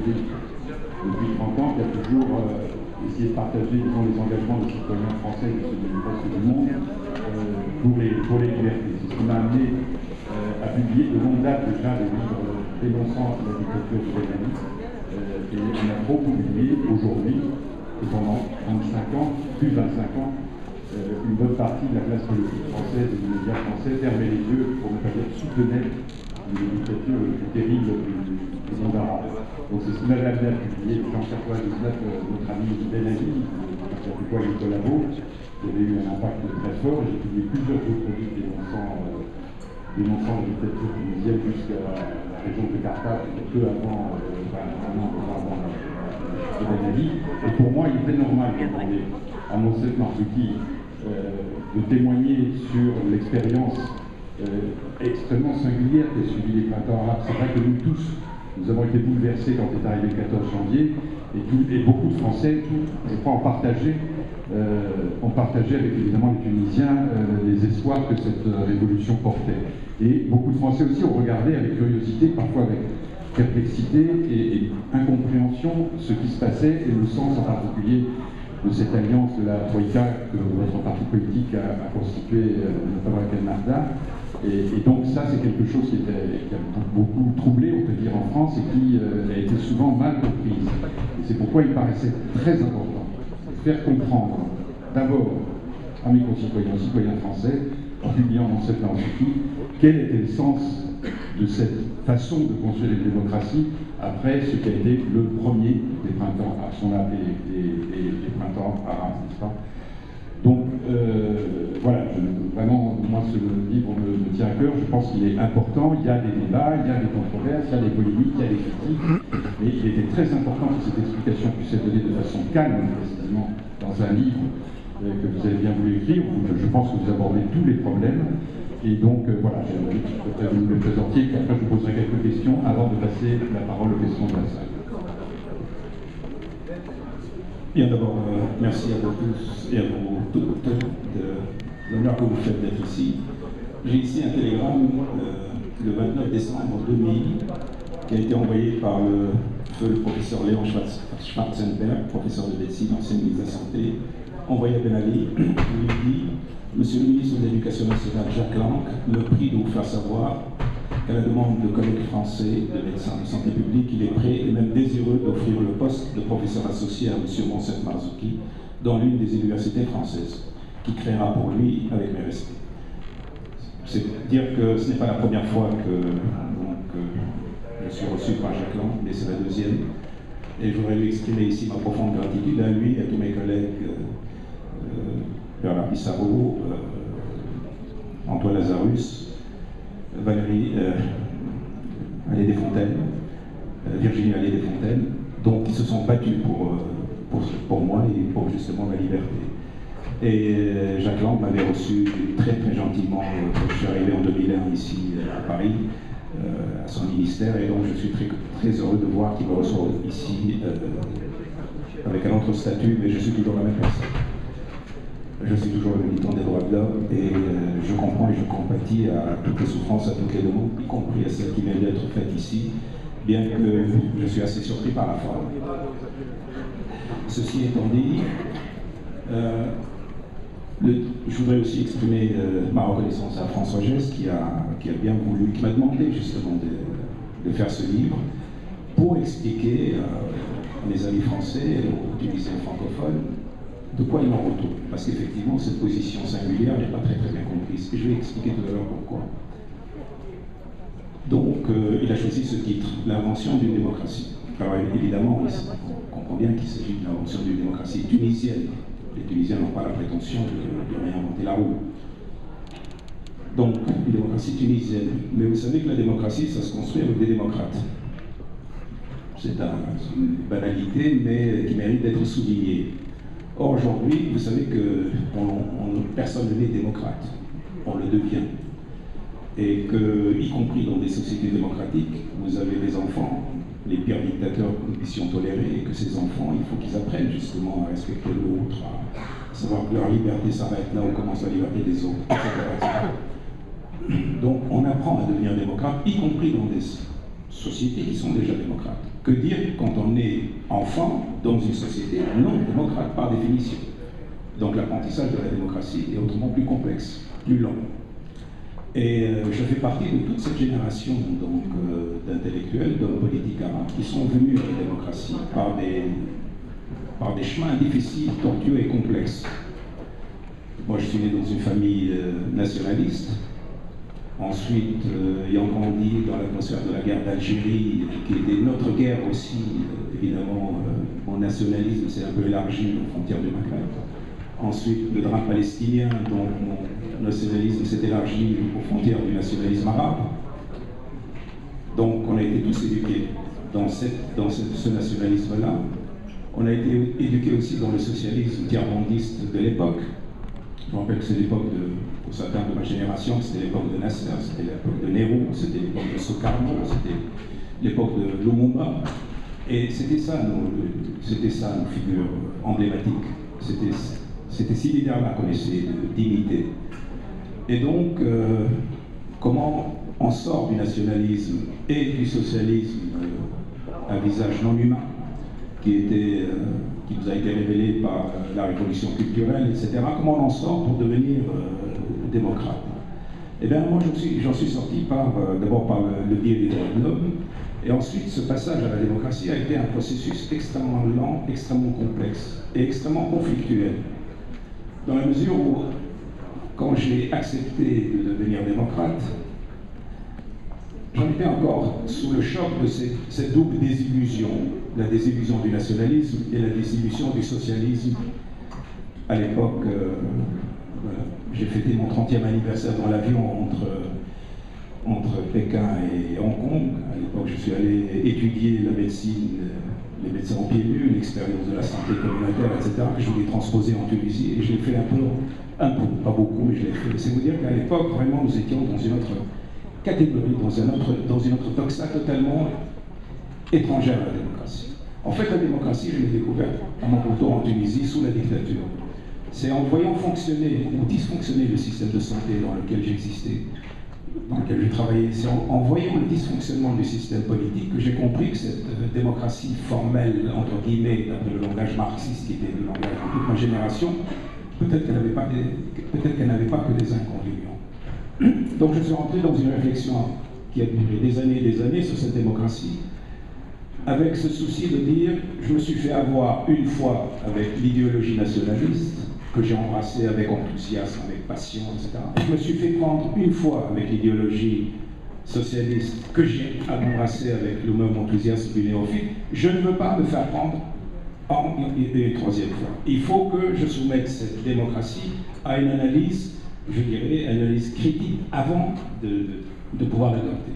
AFD depuis 30 ans, qui a toujours essayé de partager, disons, les engagements des citoyens français et de ceux du reste du monde pour les libertés. C'est ce qui m'a amené à publier de longue date déjà des livres dénonçant la dictature de Ben Ali. Et on a beaucoup publié aujourd'hui, et pendant 25 ans, plus de 25 ans, une bonne partie de la classe politique française et des médias français fermait les yeux, pour ne pas dire soutenait une dictature le plus terrible du monde arabe. Donc c'est ce qui m'avait amené à publier Jean-François Isnat, notre ami Ben Ali, qui a pu voir une collabo, qui avait eu un impact très fort. J'ai publié plusieurs autres livres dénonçant la dictature tunisienne jusqu'à la région de Carthage, peu avant, un an avant Ben Ali. Et pour moi, il était normal de demander à Monsef Marzouki de témoigner sur l'expérience extrêmement singulière qui a suivi les printemps arabes. C'est vrai que nous tous, nous avons été bouleversés quand est arrivé le 14 janvier, et beaucoup de Français, je crois, ont partagé avec évidemment les Tunisiens les espoirs que cette révolution portait. Et beaucoup de Français aussi ont regardé avec curiosité, parfois avec perplexité et incompréhension ce qui se passait, et le sens en particulier de cette alliance de la Troïka que votre parti politique a constitué, notamment avec El Narda. Et donc ça, c'est quelque chose qui a beaucoup troublé, on peut dire, en France, et qui a été souvent mal comprise. Et c'est pourquoi il paraissait très important de faire comprendre, d'abord à mes concitoyens, aux citoyens français, en publiant dans cette Marzouki, quel était le sens de cette façon de construire une démocratie après ce qui a été le premier des printemps, à ce qu'on a appelé les printemps arabes, n'est-ce pas? Donc, voilà, vraiment, moi, ce livre me tient à cœur. Je pense qu'il est important. Il y a des débats, il y a des controverses, il y a des polémiques, il y a des critiques. Mais il était très important que cette explication puisse être donnée de façon calme, précisément, dans un livre que vous avez bien voulu écrire. Je pense que vous abordez tous les problèmes. Et donc, voilà, j'aimerais que vous me le présentiez, puis après je vous poserai quelques questions avant de passer la parole aux questions de la salle. Bien, d'abord, merci à vous tous et à vous toutes de l'honneur que vous faites d'être ici. J'ai ici un télégramme le 29 décembre 2000 qui a été envoyé par le professeur Léon Schwarzenberg, professeur de médecine, ancien ministre de la Santé, envoyé à Ben Ali, où il dit: Monsieur le ministre de l'Éducation nationale Jacques Lang me prie de vous faire savoir qu'à la demande de collègues français de médecins de santé publique, il est prêt et même désireux d'offrir le poste de professeur associé à M. Monsef Marzouki dans l'une des universités françaises, qui créera pour lui avec mes respects. C'est dire que ce n'est pas la première fois que je suis reçu par Jacques Lang, mais c'est la deuxième. Et je voudrais lui exprimer ici ma profonde gratitude à lui et à tous mes collègues, Bernard Pissarro, Antoine Lazarus, Valérie Allais-Desfontaines, Virginie Allais-Desfontaines, donc qui se sont battus pour moi et pour justement ma liberté. Et Jacques Lang m'avait reçu très très gentiment quand je suis arrivé en 2001 ici à Paris, à son ministère, et donc je suis très, très heureux de voir qu'il me reçoit ici avec un autre statut, mais je suis toujours la même personne. Je suis toujours le militant des droits de l'homme et je comprends et je compatis à toutes les souffrances, à toutes les demandes, y compris à celles qui viennent d'être faites ici, bien que je suis assez surpris par la forme. Ceci étant dit, je voudrais aussi exprimer ma reconnaissance à François Geste qui a bien voulu, qui m'a demandé justement de faire ce livre pour expliquer à mes amis français et aux Tunisiens francophones de quoi il en retourne. Parce qu'effectivement, cette position singulière n'est pas très très bien comprise. Et je vais expliquer tout à l'heure pourquoi. Donc, il a choisi ce titre, L'invention d'une démocratie. Alors évidemment, on comprend bien qu'il s'agit de l'invention d'une démocratie tunisienne. Les Tunisiens n'ont pas la prétention de réinventer la roue. Donc, une démocratie tunisienne. Mais vous savez que la démocratie, ça se construit avec des démocrates. C'est une banalité, mais qui mérite d'être soulignée. Or, aujourd'hui, vous savez que personne n'est démocrate. On le devient. Et que, y compris dans des sociétés démocratiques, vous avez des enfants, les pires dictateurs que nous puissions tolérer, et que ces enfants, il faut qu'ils apprennent justement à respecter l'autre, à savoir que leur liberté s'arrête là où commence la liberté des autres, etc. Donc on apprend à devenir démocrate, y compris dans des sociétés qui sont déjà démocrates. Que dire quand on est enfant dans une société non démocrate par définition? Donc l'apprentissage de la démocratie est autrement plus complexe, plus long. Et je fais partie de toute cette génération d'intellectuels, d'hommes politiques arabes qui sont venus à la démocratie par des chemins difficiles, tortueux et complexes. Moi, je suis né dans une famille nationaliste. Ensuite, ayant grandi dans l'atmosphère de la guerre d'Algérie, qui était notre guerre aussi, évidemment, mon nationalisme s'est un peu élargi aux frontières du Maghreb. Ensuite, le drame palestinien, donc mon nationalisme s'est élargi aux frontières du nationalisme arabe. Donc, on a été tous éduqués dans ce nationalisme-là. On a été éduqués aussi dans le socialisme tiers-mondiste de l'époque. Je me rappelle que c'est l'époque pour certains de ma génération, c'était l'époque de Nasser, c'était l'époque de Nehru, c'était l'époque de Sukarno, c'était l'époque de Lumumba. Et c'était ça nos figures emblématiques. C'était ces leaders-là qu'on essayait d'imiter. Et donc, comment on sort du nationalisme et du socialisme un visage non humain qui nous a été révélé par la révolution culturelle, etc. Comment on en sort pour devenir démocrate? Eh bien, moi, j'en suis sorti d'abord par le biais des droits de l'homme, et ensuite, ce passage à la démocratie a été un processus extrêmement lent, extrêmement complexe et extrêmement conflictuel. Dans la mesure où, quand j'ai accepté de devenir démocrate, j'en étais encore sous le choc de cette double désillusion, la désillusion du nationalisme et la désillusion du socialisme. À l'époque, voilà, j'ai fêté mon 30e anniversaire dans l'avion entre Pékin et Hong Kong. À l'époque, je suis allé étudier la médecine, les médecins en pieds nus, l'expérience de la santé communautaire, etc., que je voulais transposer en Tunisie, et je l'ai fait un peu, pas beaucoup, mais je l'ai fait. C'est vous dire qu'à l'époque, vraiment, nous étions dans une autre catégorie, dans une autre doxa totalement étrangère à la démocratie. En fait, la démocratie, je l'ai découverte à mon retour en Tunisie sous la dictature. C'est en voyant fonctionner ou dysfonctionner le système de santé dans lequel j'existais, dans lequel je travaillais, c'est en voyant le dysfonctionnement du système politique que j'ai compris que cette démocratie formelle, entre guillemets, d'après le langage marxiste qui était le langage de toute ma génération, peut-être qu'elle n'avait pas que des inconvénients. Donc je suis rentré dans une réflexion qui a duré des années sur cette démocratie, avec ce souci de dire, je me suis fait avoir une fois avec l'idéologie nationaliste, que j'ai embrassée avec enthousiasme, avec passion, etc. Je me suis fait prendre une fois avec l'idéologie socialiste, que j'ai embrassée avec le même enthousiasme du néophyte. Je ne veux pas me faire prendre une troisième fois. Il faut que je soumette cette démocratie à une analyse, je dirais, une analyse critique avant de pouvoir l'adopter.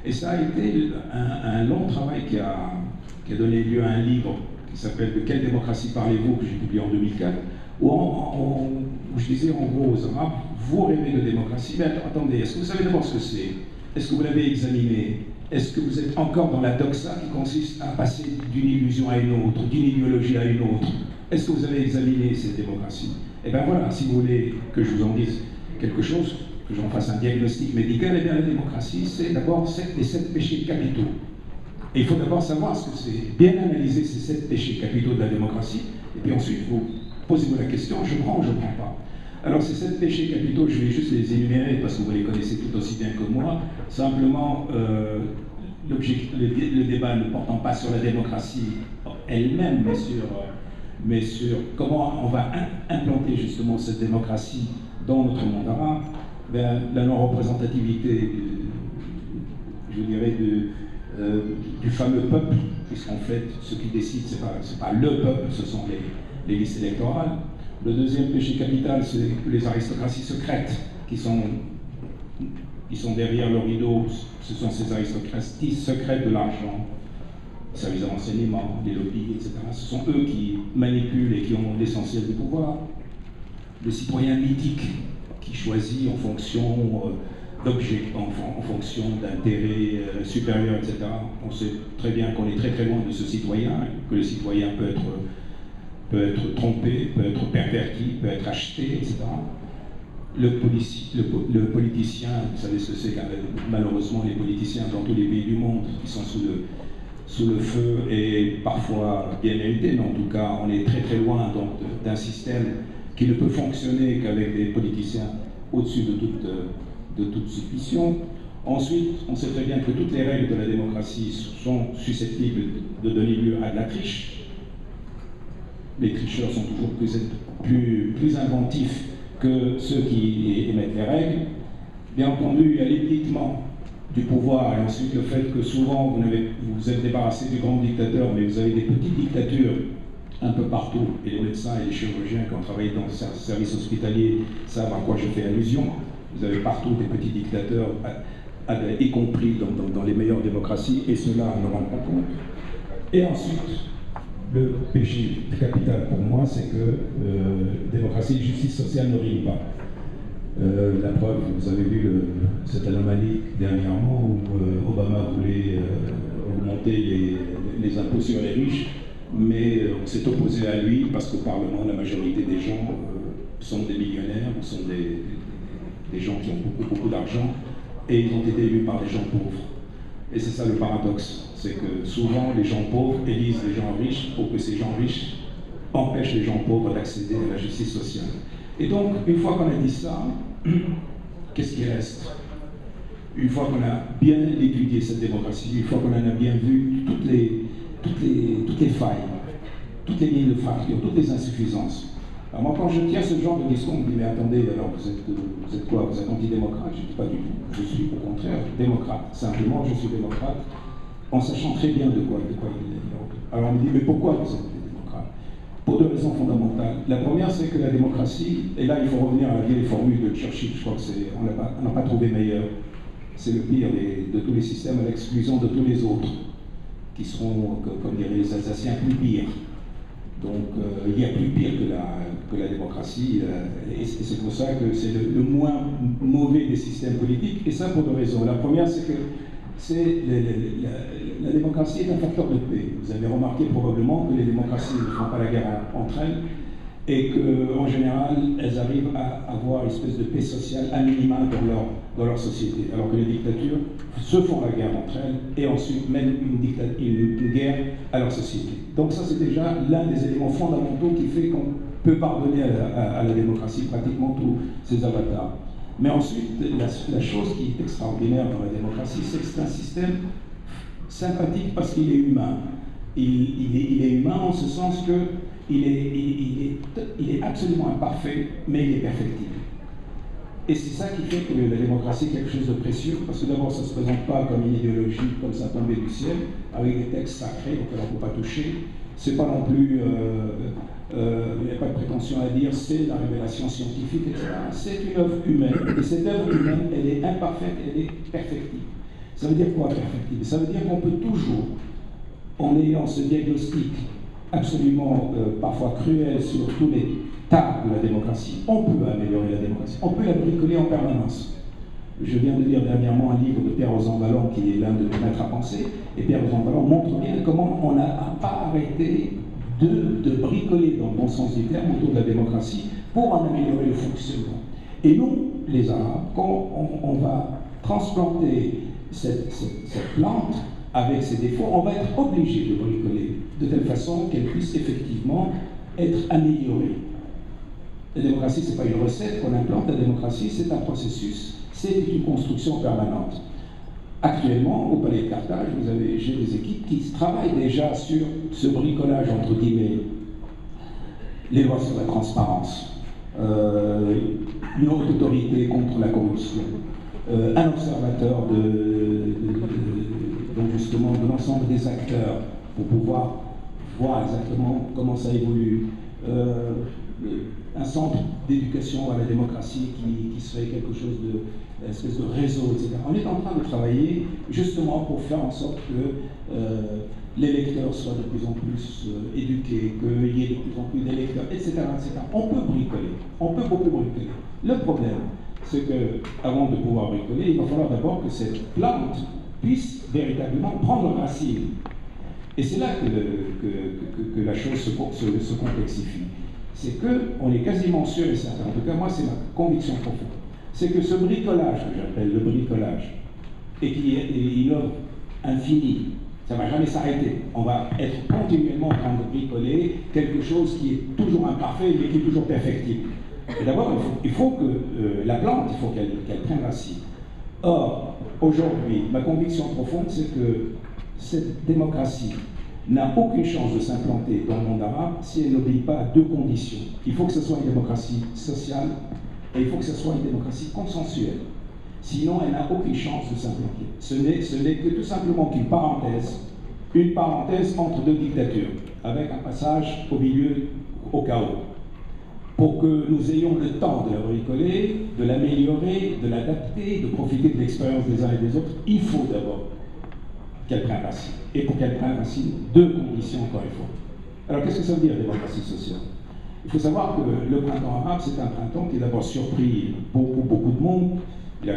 Et ça a été un long travail qui a donné lieu à un livre qui s'appelle « De quelle démocratie parlez-vous » que j'ai publié en 2004, où je disais en gros aux Arabes, vous rêvez de démocratie, mais attendez, est-ce que vous savez d'abord ce que c'est? Est-ce que vous l'avez examiné? Est-ce que vous êtes encore dans la doxa qui consiste à passer d'une illusion à une autre, d'une idéologie à une autre? Est-ce que vous avez examiné cette démocratie? Eh bien voilà, si vous voulez que je vous en dise quelque chose, que j'en fasse un diagnostic médical, eh bien la démocratie, c'est d'abord les 7 péchés capitaux. Et il faut d'abord savoir ce que c'est, bien analyser ces 7 péchés capitaux de la démocratie, et puis ensuite vous posez-vous la question, je prends ou je ne prends pas. Alors ces 7 péchés capitaux, je vais juste les énumérer parce que vous les connaissez tout aussi bien que moi. Simplement, le débat ne portant pas sur la démocratie elle-même, mais sur comment on va implanter justement cette démocratie dans notre monde arabe. Ben, la non-représentativité, je dirais, du fameux peuple, puisqu'en fait, ce qui décide, c'est pas le peuple, ce sont les listes électorales. Le deuxième péché capital, c'est les aristocraties secrètes qui sont derrière le rideau. Ce sont ces aristocraties secrètes de l'argent, les services de renseignement, les lobbies, etc. Ce sont eux qui manipulent et qui ont l'essentiel du pouvoir. Le citoyen mythique qui choisit en fonction d'objets, en fonction d'intérêts supérieurs, etc. On sait très bien qu'on est très très loin de ce citoyen, que le citoyen peut être trompé, peut être perverti, peut être acheté, etc. Le politicien, vous savez ce que c'est, malheureusement les politiciens dans tous les pays du monde qui sont sous sous le feu et parfois bien mérité, mais en tout cas, on est très très loin d'un système qui ne peut fonctionner qu'avec des politiciens au-dessus de toute suspicion. Ensuite, on sait très bien que toutes les règles de la démocratie sont susceptibles de donner lieu à de la triche. Les tricheurs sont toujours plus inventifs que ceux qui émettent les règles. Bien entendu, il y a l'évitement du pouvoir et ensuite le fait que souvent vous vous êtes débarrassé du grand dictateur, mais vous avez des petites dictatures un peu partout, et les médecins et les chirurgiens qui ont travaillé dans le service hospitalier savent à quoi je fais allusion. Vous avez partout des petits dictateurs, y compris dans les meilleures démocraties, et cela ne rend pas compte. Et ensuite, le péché capital pour moi, c'est que démocratie et justice sociale ne riment pas. La preuve, vous avez vu cette anomalie dernièrement où Obama voulait augmenter les impôts sur les riches, mais on s'est opposé à lui parce qu'au Parlement, la majorité des gens sont des millionnaires, sont des gens qui ont beaucoup d'argent, et ils ont été élus par des gens pauvres. Et c'est ça le paradoxe, c'est que souvent les gens pauvres élisent les gens riches pour que ces gens riches empêchent les gens pauvres d'accéder à la justice sociale. Et donc, une fois qu'on a dit ça, qu'est-ce qui reste? Une fois qu'on a bien étudié cette démocratie, une fois qu'on en a bien vu toutes les failles, toutes les lignes de fracture, toutes les insuffisances. Alors moi, quand je tiens ce genre de discours, on me dit, mais attendez, alors vous êtes quoi? Vous êtes antidémocrate? Je ne dis pas du tout. Je suis au contraire démocrate. Simplement, je suis démocrate en sachant très bien de quoi il est. Alors on me dit, mais pourquoi vous êtes démocrate? Pour deux raisons fondamentales. La première, c'est que la démocratie, et là il faut revenir à la vieille formule de Churchill, je crois qu'on n'a pas trouvé meilleur. C'est le pire de tous les systèmes, à l'exclusion de tous les autres, qui seront, comme diraient les Alsaciens, plus pires. Donc il y a plus pire que la démocratie, et c'est pour ça que c'est le moins mauvais des systèmes politiques, et ça pour deux raisons. La première, c'est que la démocratie est un facteur de paix. Vous avez remarqué probablement que les démocraties ne font pas la guerre entre elles, et qu'en général, elles arrivent à avoir une espèce de paix sociale à minima dans leur société, alors que les dictatures se font la guerre entre elles et ensuite mènent une guerre à leur société. Donc ça, c'est déjà l'un des éléments fondamentaux qui fait qu'on peut pardonner à la démocratie pratiquement tous ces avatars. Mais ensuite, la chose qui est extraordinaire dans la démocratie, c'est que c'est un système sympathique parce qu'il est humain. Il est humain en ce sens qu'il est absolument imparfait, mais il est perfectible. Et c'est ça qui fait que la démocratie est quelque chose de précieux, parce que d'abord, ça ne se présente pas comme une idéologie, comme ça tombait du ciel, avec des textes sacrés auxquels on ne peut pas toucher. C'est pas non plus, il n'y a pas de prétention à dire c'est la révélation scientifique, etc. C'est une œuvre humaine. Et cette œuvre humaine, elle est imparfaite, elle est perfectible. Ça veut dire quoi, perfectible? Ça veut dire qu'on peut toujours, en ayant ce diagnostic absolument parfois cruel sur tous les tas de la démocratie, on peut améliorer la démocratie, on peut la bricoler en permanence. Je viens de lire dernièrement un livre de Pierre Rosanvallon, qui est l'un de mes maîtres à penser, et Pierre Rosanvallon montre bien comment on n'a pas arrêté de bricoler, dans le bon sens du terme, autour de la démocratie pour en améliorer le fonctionnement. Et nous, les Arabes, quand on va transplanter cette plante avec ses défauts, on va être obligé de bricoler de telle façon qu'elle puisse effectivement être améliorée. La démocratie, ce n'est pas une recette qu'on implante, la démocratie, c'est un processus, c'est une construction permanente. Actuellement, au Palais de Carthage, j'ai des équipes qui travaillent déjà sur ce bricolage, entre guillemets, les lois sur la transparence, une haute autorité contre la corruption, un observateur donc justement de l'ensemble des acteurs pour pouvoir voir exactement comment ça évolue, un centre d'éducation à la démocratie qui serait quelque chose une espèce de réseau, etc. On est en train de travailler justement pour faire en sorte que les lecteurs soient de plus en plus éduqués, qu'il y ait de plus en plus d'électeurs, etc., etc. On peut bricoler, on peut beaucoup bricoler. Le problème, c'est qu'avant de pouvoir bricoler, il va falloir d'abord que cette plante puisse véritablement prendre racine. Et c'est là que la chose se complexifie. C'est qu'on est quasiment sûr et certain, en tout cas moi c'est ma conviction profonde, c'est que ce bricolage que j'appelle le bricolage, et qui est une œuvre infinie, Ça ne va jamais s'arrêter. On va être continuellement en train de bricoler quelque chose qui est toujours imparfait, mais qui est toujours perfectible. Et d'abord, il faut que la plante, il faut qu'elle prenne racine. Or, aujourd'hui, ma conviction profonde, c'est que cette démocratie n'a aucune chance de s'implanter dans le monde arabe si elle n'obéit pas à deux conditions. Il faut que ce soit une démocratie sociale et il faut que ce soit une démocratie consensuelle. Sinon, elle n'a aucune chance de s'implanter. Ce n'est que tout simplement qu'une parenthèse entre deux dictatures, avec un passage au milieu, au chaos. Pour que nous ayons le temps de la bricoler, de l'améliorer, de l'adapter, de profiter de l'expérience des uns et des autres, il faut d'abord qu'elle prenne racine. Et pour qu'elle prenne racine, deux conditions encore une fois. Alors qu'est-ce que ça veut dire, démocratie sociale? Il faut savoir que le printemps arabe, c'est un printemps qui a d'abord surpris beaucoup de monde. Il y a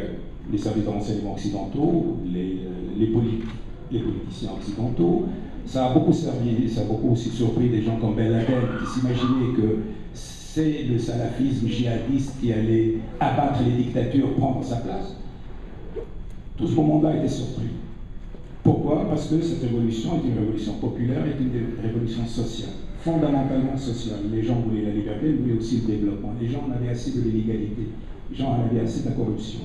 les services de renseignement occidentaux, les politiciens occidentaux. Ça a beaucoup servi, ça a beaucoup aussi surpris des gens comme Ben Laden qui s'imaginaient que c'est le salafisme djihadiste qui allait abattre les dictatures, prendre sa place. Tout ce monde-là a été surpris. Pourquoi? Parce que cette révolution est une révolution populaire, est une révolution sociale, fondamentalement sociale. Les gens voulaient la liberté, ils voulaient aussi le développement. Les gens en avaient assez de l'illégalité, les gens en avaient assez de la corruption.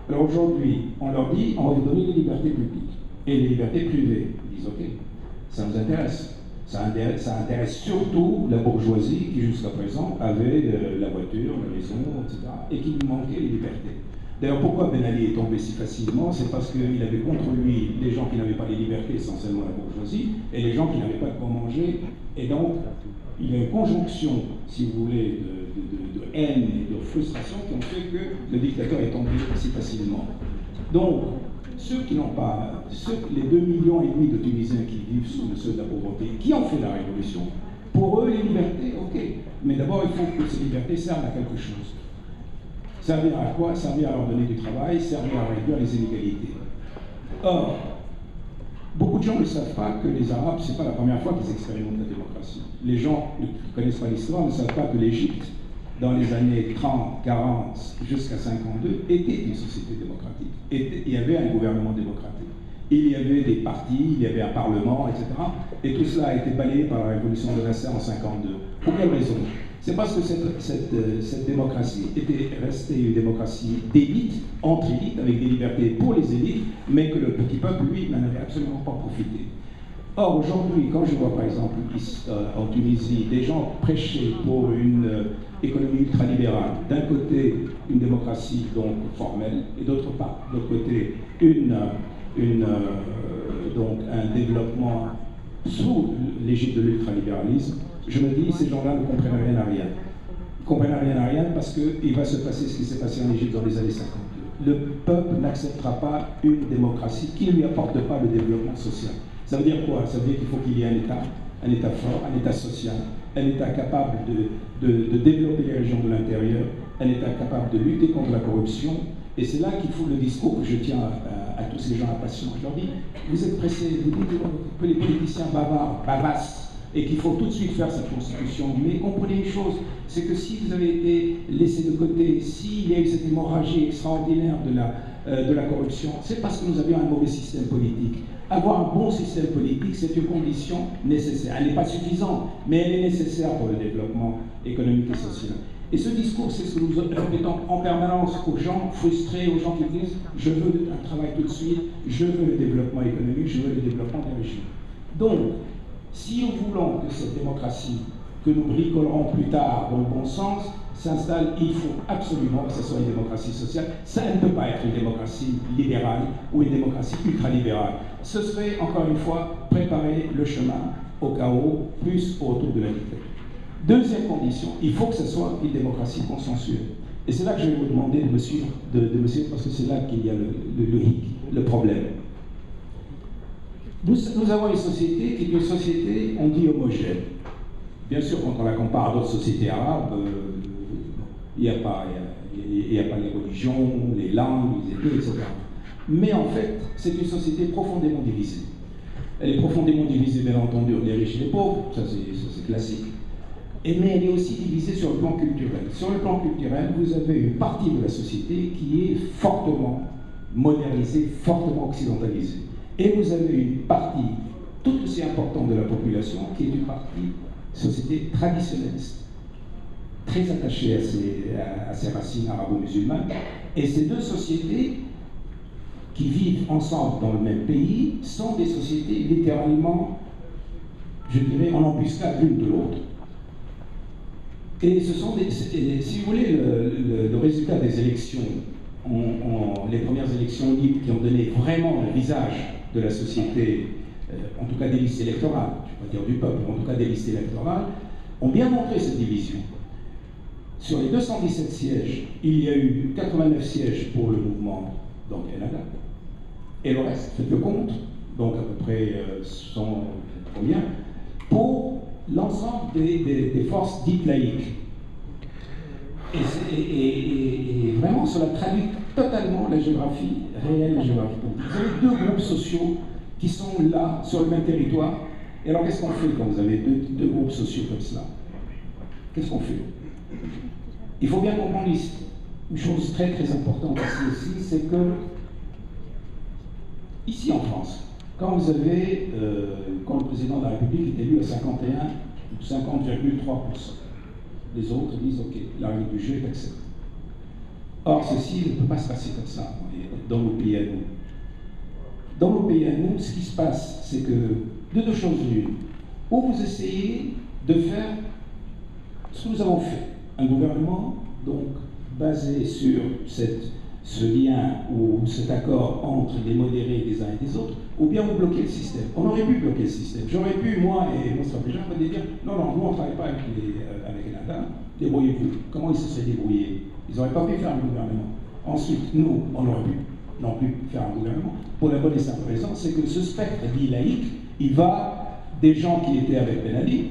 Alors aujourd'hui, on leur dit, on va vous donner les libertés publiques et les libertés privées. Ils disent, ok, ça nous intéresse. Ça intéresse surtout la bourgeoisie qui jusqu'à présent avait la voiture, la maison, etc. et qui lui manquait les libertés. D'ailleurs, pourquoi Ben Ali est tombé si facilement? C'est parce qu'il avait contre lui les gens qui n'avaient pas les libertés, essentiellement la bourgeoisie, et les gens qui n'avaient pas de quoi manger. Et donc, il y a une conjonction, si vous voulez, de haine et de frustration qui ont fait que le dictateur est tombé si facilement. Donc, ceux qui n'ont pas, les 2,5 millions de Tunisiens qui vivent sous le seuil de la pauvreté, qui ont fait la révolution, pour eux, les libertés, ok. Mais d'abord, il faut que ces libertés servent à quelque chose. Servir à quoi? Servir à leur donner du travail, servir à réduire les inégalités. Or, beaucoup de gens ne savent pas que les Arabes, ce n'est pas la première fois qu'ils expérimentent la démocratie. Les gens qui ne connaissent pas l'histoire ne savent pas que l'Égypte, dans les années 30, 40, jusqu'à 52, était une société démocratique. Il y avait un gouvernement démocratique. Il y avait des partis, il y avait un parlement, etc. Et tout cela a été balayé par la révolution de Nasser en 52. Pour quelle raison? C'est parce que cette démocratie était restée une démocratie d'élite, entre élites, avec des libertés pour les élites, mais que le petit peuple, lui, n'en avait absolument pas profité. Or, aujourd'hui, quand je vois par exemple en Tunisie des gens prêcher pour une économie ultralibérale, d'un côté une démocratie donc formelle, et d'autre côté donc un développement sous l'égide de l'ultralibéralisme, je me dis, ces gens-là ne comprennent rien à rien. Ils ne comprennent rien à rien parce qu'il va se passer ce qui s'est passé en Égypte dans les années 52. Le peuple n'acceptera pas une démocratie qui ne lui apporte pas le développement social. Ça veut dire quoi? Ça veut dire qu'il faut qu'il y ait un État fort, un État social, un État capable de développer les régions de l'intérieur, un État capable de lutter contre la corruption. Et c'est là qu'il faut le discours que je tiens à tous ces gens impatients. Je leur dis, vous êtes pressés, vous dites que les politiciens bavassent, et qu'il faut tout de suite faire cette constitution. Mais comprenez une chose, c'est que si vous avez été laissé de côté, s'il y a eu cette hémorragie extraordinaire de la corruption, c'est parce que nous avions un mauvais système politique. Avoir un bon système politique, c'est une condition nécessaire. Elle n'est pas suffisante, mais elle est nécessaire pour le développement économique et social. Et ce discours, c'est ce que nous répétons en permanence aux gens frustrés, aux gens qui disent « je veux un travail tout de suite, je veux le développement économique, je veux le développement des régions ». Donc, si nous voulons que cette démocratie, que nous bricolerons plus tard dans le bon sens, s'installe, il faut absolument que ce soit une démocratie sociale. Ça ne peut pas être une démocratie libérale ou une démocratie ultralibérale. Ce serait, encore une fois, préparer le chemin au chaos, plus au retour de la dictature. Deuxième condition, il faut que ce soit une démocratie consensuelle. Et c'est là que je vais vous demander de me suivre, parce que c'est là qu'il y a le problème. Nous avons une société qui est une société, on dit, homogène. Bien sûr, quand on la compare à d'autres sociétés arabes, il n'y a pas les religions, les langues, les ethnies, etc. Mais en fait, c'est une société profondément divisée. Elle est profondément divisée, bien entendu, les riches et les pauvres, ça c'est classique. Mais elle est aussi divisée sur le plan culturel. Sur le plan culturel, vous avez une partie de la société qui est fortement modernisée, fortement occidentalisée. Et vous avez une partie tout aussi importante de la population qui est une partie société traditionnaliste, très attachée à ses racines arabo-musulmanes. Et ces deux sociétés qui vivent ensemble dans le même pays sont des sociétés littéralement, je dirais, en embuscade l'une de l'autre. Et ce sont si vous voulez, le résultat des élections, les premières élections libres qui ont donné vraiment le visage de la société, en tout cas des listes électorales, je ne vais pas dire du peuple, mais en tout cas des listes électorales, ont bien montré cette division. Sur les 217 sièges, il y a eu 89 sièges pour le mouvement, donc Ennahda, et le reste, faites le compte, donc à peu près 100, combien, pour l'ensemble des forces dites laïques. Et vraiment, cela traduit totalement la géographie réelle, la géographie politique. Vous avez deux groupes sociaux qui sont là, sur le même territoire. Et alors, qu'est-ce qu'on fait quand vous avez deux groupes sociaux comme cela? Qu'est-ce qu'on fait? Il faut bien comprendre ici une chose très très importante ici aussi, c'est que, ici en France, quand vous avez, quand le président de la République est élu à 51 ou 50,3%, les autres disent ok, la règle du jeu est acceptée. Or, ceci ne peut pas se passer comme ça dans nos pays à nous. Dans nos pays à nous, ce qui se passe, c'est que de deux choses l'une. Ou vous essayez de faire ce que nous avons fait, un gouvernement donc basé sur ce lien ou cet accord entre les modérés des uns et des autres, ou bien vous bloquez le système. On aurait pu bloquer le système. J'aurais pu, moi et mon stratégien, dire non, nous on ne travaille pas avec Ennahda, débrouillez-vous. Comment ils se seraient débrouillés? Ils n'auraient pas pu faire un gouvernement. Ensuite, nous, on aurait pu non plus faire un gouvernement, pour la bonne et simple raison, c'est que ce spectre dit laïque, il va des gens qui étaient avec Ben Ali,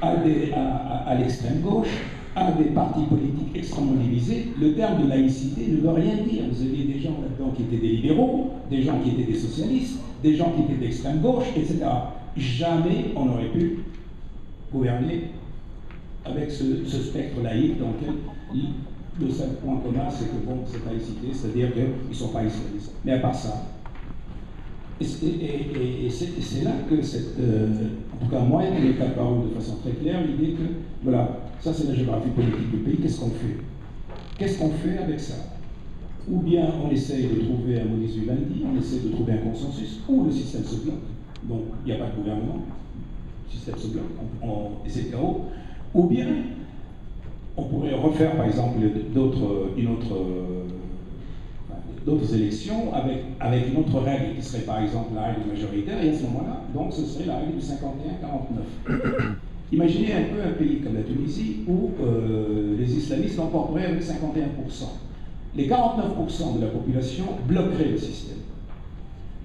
à l'extrême gauche, à des partis politiques extrêmement divisés. Le terme de laïcité ne veut rien dire. Vous aviez des gens là-dedans qui étaient des libéraux, des gens qui étaient des socialistes, des gens qui étaient d'extrême gauche, etc. Jamais on n'aurait pu gouverner avec ce spectre laïque dans lequel le seul point commun, c'est que bon, cette laïcité, c'est-à-dire qu'ils ne sont pas islamistes. Mais à part ça, et c'est là que en tout cas moi, il est apparu de façon très claire l'idée que, voilà, ça c'est la géographie politique du pays, qu'est-ce qu'on fait? Qu'est-ce qu'on fait avec ça? Ou bien on essaye de trouver un modus vivendi, on essaie de trouver un consensus, ou le système se bloque, donc il n'y a pas de gouvernement, le système se bloque, et c'est le chaos, ou bien on pourrait refaire par exemple d'autres élections avec une autre règle qui serait par exemple la règle majoritaire, et à ce moment-là, donc ce serait la règle du 51-49. Imaginez un peu un pays comme la Tunisie où les islamistes l'emporteraient avec 51%. Les 49% de la population bloqueraient le système.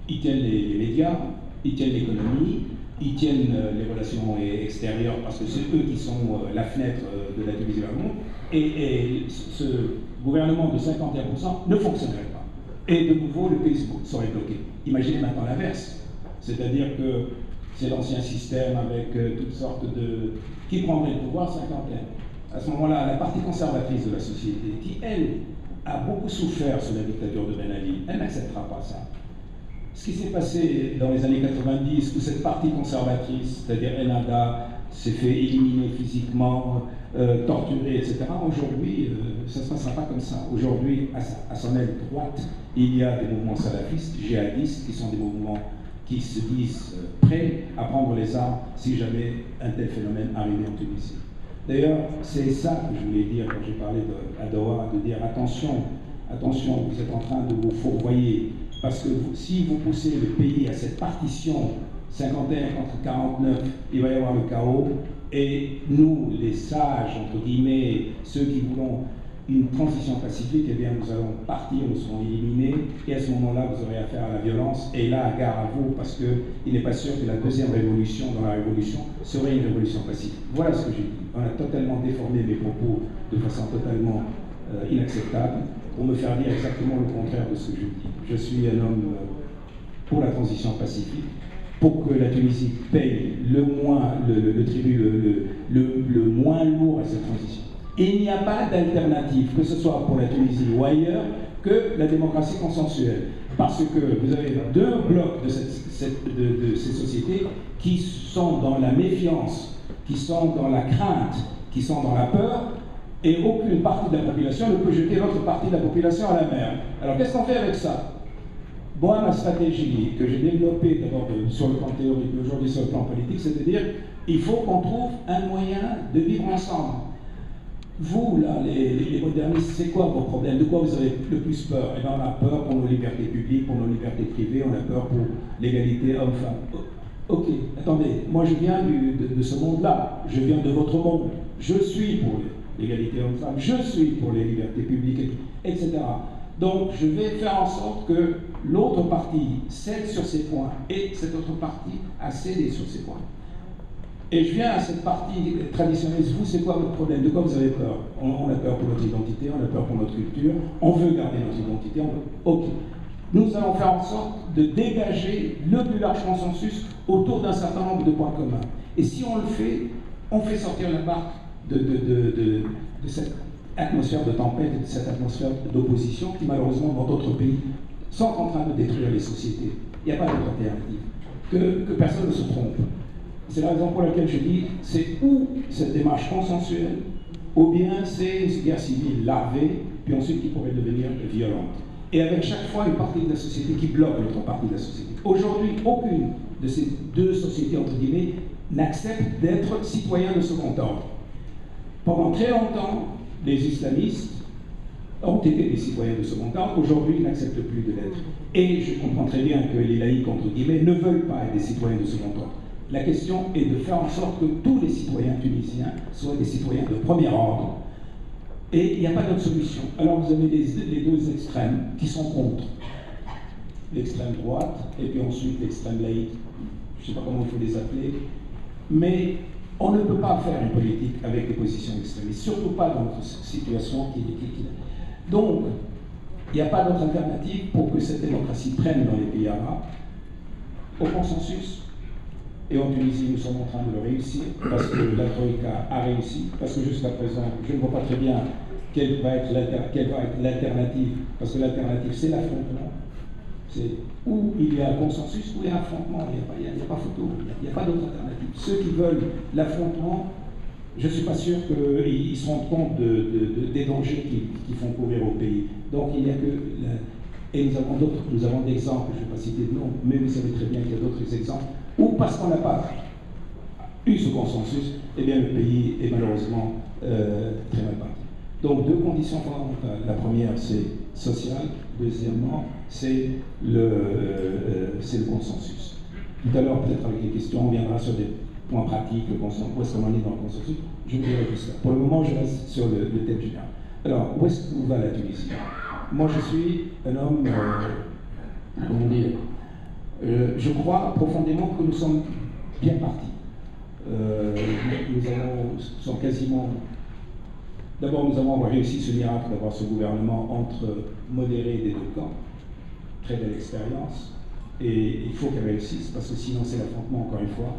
Ils tiennent les médias, ils tiennent l'économie, ils tiennent les relations extérieures parce que c'est eux qui sont la fenêtre de la Tunisie vers le monde. Et ce gouvernement de 51% ne fonctionnerait pas. Et de nouveau, le pays serait bloqué. Imaginez maintenant l'inverse. C'est-à-dire que c'est l'ancien système avec toutes sortes de... Qui prendrait le pouvoir? 51. À ce moment-là, la partie conservatrice de la société, qui, elle, a beaucoup souffert sous la dictature de Ben Ali, elle n'acceptera pas ça. Ce qui s'est passé dans les années 90, où cette partie conservatrice, c'est-à-dire Ennahda, s'est fait éliminer physiquement, torturer, etc., aujourd'hui, ça ne se passera pas comme ça. Aujourd'hui, à son aile droite, il y a des mouvements salafistes, djihadistes, qui sont des mouvements qui se disent prêts à prendre les armes si jamais un tel phénomène arrivait en Tunisie. D'ailleurs, c'est ça que je voulais dire quand j'ai parlé d'Adoua, de dire attention, attention, vous êtes en train de vous fourvoyer, parce que si vous poussez le pays à cette partition 51 contre 49, il va y avoir le chaos, et nous, les sages, entre guillemets, ceux qui voulons une transition pacifique, eh bien nous allons partir, nous serons éliminés, et à ce moment-là, vous aurez affaire à la violence, et là, gare à vous, parce qu'il n'est pas sûr que la deuxième révolution dans la révolution serait une révolution pacifique. Voilà ce que j'ai dit. On a totalement déformé mes propos de façon totalement inacceptable, pour me faire dire exactement le contraire de ce que je dis. Je suis un homme pour la transition pacifique, pour que la Tunisie paye le tribut le moins lourd à cette transition. Et il n'y a pas d'alternative, que ce soit pour la Tunisie ou ailleurs, que la démocratie consensuelle. Parce que vous avez deux blocs de ces sociétés qui sont dans la méfiance, qui sont dans la crainte, qui sont dans la peur, et aucune partie de la population ne peut jeter l'autre partie de la population à la mer. Alors qu'est-ce qu'on fait avec ça? Moi, ma stratégie que j'ai développée d'abord sur le plan théorique et aujourd'hui sur le plan politique, c'est de dire il faut qu'on trouve un moyen de vivre ensemble. Vous, là, les modernistes, c'est quoi vos problèmes? De quoi vous avez le plus peur? Eh bien, on a peur pour nos libertés publiques, pour nos libertés privées, on a peur pour l'égalité homme-femme. Ok, attendez, moi je viens de ce monde-là, je viens de votre monde, je suis pour l'égalité homme-femme, je suis pour les libertés publiques, etc. Donc je vais faire en sorte que l'autre partie cède sur ses points et cette autre partie a cédé sur ses points. Et je viens à cette partie traditionnelle. Vous, c'est quoi votre problème? De quoi vous avez peur? On a peur pour notre identité, on a peur pour notre culture, on veut garder notre identité. Ok. Nous allons faire en sorte de dégager le plus large consensus autour d'un certain nombre de points communs. Et si on le fait, on fait sortir la barque de cette atmosphère de tempête, de cette atmosphère d'opposition qui, malheureusement, dans d'autres pays, sont en train de détruire les sociétés. Il n'y a pas d'autre alternative. Que personne ne se trompe. C'est la raison pour laquelle je dis, c'est ou cette démarche consensuelle, ou bien c'est une guerre civile larvée, puis ensuite qui pourrait devenir violente. Et avec chaque fois une partie de la société qui bloque l'autre partie de la société. Aujourd'hui, aucune de ces deux sociétés, entre guillemets, n'accepte d'être citoyen de second ordre. Pendant très longtemps, les islamistes ont été des citoyens de second ordre, aujourd'hui ils n'acceptent plus de l'être. Et je comprends très bien que les laïcs, entre guillemets, ne veulent pas être des citoyens de second ordre. La question est de faire en sorte que tous les citoyens tunisiens soient des citoyens de premier ordre. Et il n'y a pas d'autre solution. Alors vous avez les deux extrêmes qui sont contre. L'extrême droite et puis ensuite l'extrême laïque. Je ne sais pas comment il faut les appeler. Mais on ne peut pas faire une politique avec des positions extrémistes, surtout pas dans notre situation Donc, il n'y a pas d'autre alternative pour que cette démocratie prenne dans les pays arabes au consensus. Et en Tunisie, nous sommes en train de le réussir, parce que la Troïka a réussi, parce que jusqu'à présent, je ne vois pas très bien quelle va être l'alternative, parce que l'alternative, c'est l'affrontement. C'est où il y a un consensus, où il y a un affrontement, il n'y a pas photo, il n'y a pas d'autre alternative. Ceux qui veulent l'affrontement, je ne suis pas sûr qu'ils se rendent compte des dangers qui font courir au pays. Donc il n'y a que... Et nous avons d'exemples, je ne vais pas citer de nom, mais vous savez très bien qu'il y a d'autres exemples, ou parce qu'on n'a pas eu ce consensus, eh bien le pays est malheureusement très mal parti. Donc deux conditions fondamentales. La première, c'est social. Deuxièmement, c'est le consensus. Tout à l'heure, peut-être avec les questions, on viendra sur des points pratiques, le consensus, où est-ce qu'on en est dans le consensus. Je vous dirai tout ça. Pour le moment, je reste sur le thème général. Alors, où est-ce que va la Tunisie? Moi, je suis un homme, comment dire, je crois profondément que nous sommes bien partis. Nous sommes quasiment... D'abord, nous avons réussi ce miracle d'avoir ce gouvernement entre modérés des deux camps. Très belle expérience. Et il faut qu'elle réussisse, parce que sinon c'est l'affrontement, encore une fois.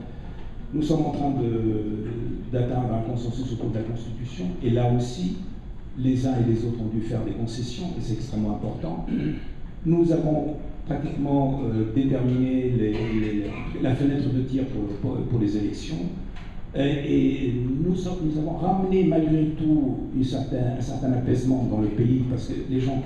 Nous sommes en train d'atteindre un consensus autour de la Constitution. Et là aussi, les uns et les autres ont dû faire des concessions, et c'est extrêmement important. Nous avons pratiquement déterminé la fenêtre de tir pour les élections. Et nous avons ramené malgré tout un certain apaisement dans le pays, parce que les gens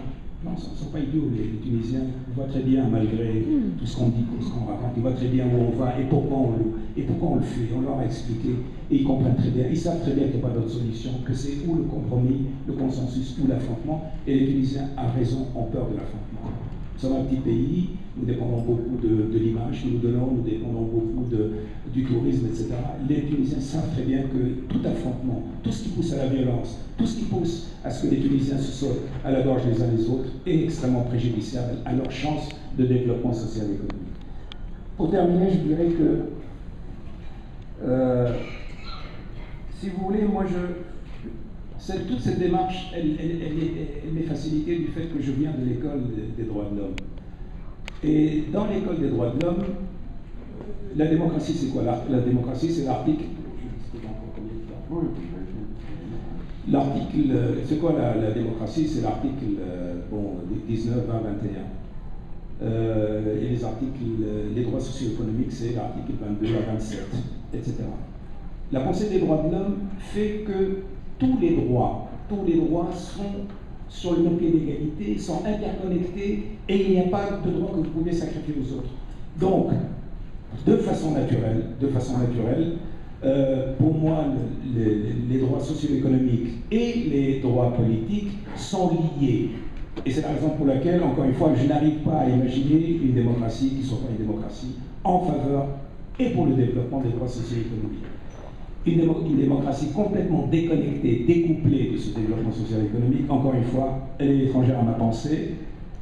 ne sont pas idiots, les Tunisiens voient très bien, malgré tout ce qu'on dit, tout ce qu'on raconte, ils voient très bien où on va et pourquoi on le fait. On leur a expliqué et ils comprennent très bien, ils savent très bien qu'il n'y a pas d'autre solution, que c'est ou le compromis, le consensus ou l'affrontement, et les Tunisiens, à raison, ont peur de l'affrontement. Nous sommes un petit pays, nous dépendons beaucoup de l'image que nous donnons, nous dépendons beaucoup du tourisme, etc. Les Tunisiens savent très bien que tout affrontement, tout ce qui pousse à la violence, tout ce qui pousse à ce que les Tunisiens se sautent à la gorge les uns les autres est extrêmement préjudiciable à leur chance de développement social et économique. Pour terminer, je dirais que, si vous voulez, moi toute cette démarche, elle m'est facilitée du fait que je viens de l'école des droits de l'homme. Et dans l'école des droits de l'homme, la démocratie, c'est quoi? La démocratie, c'est l'article... C'est quoi la démocratie? C'est l'article 19, 20, 21. et les articles, les droits socio-économiques, c'est l'article 22 à 27, etc. La pensée des droits de l'homme fait que tous les droits sont sur le même pied d'égalité, sont interconnectés, et il n'y a pas de droit que vous pouvez sacrifier aux autres. Donc, de façon naturelle, pour moi, les droits socio-économiques et les droits politiques sont liés. Et c'est la raison pour laquelle, encore une fois, je n'arrive pas à imaginer une démocratie qui ne soit pas une démocratie en faveur et pour le développement des droits socio-économiques. Une démocratie complètement déconnectée, découplée de ce développement social-économique, encore une fois, elle est étrangère à ma pensée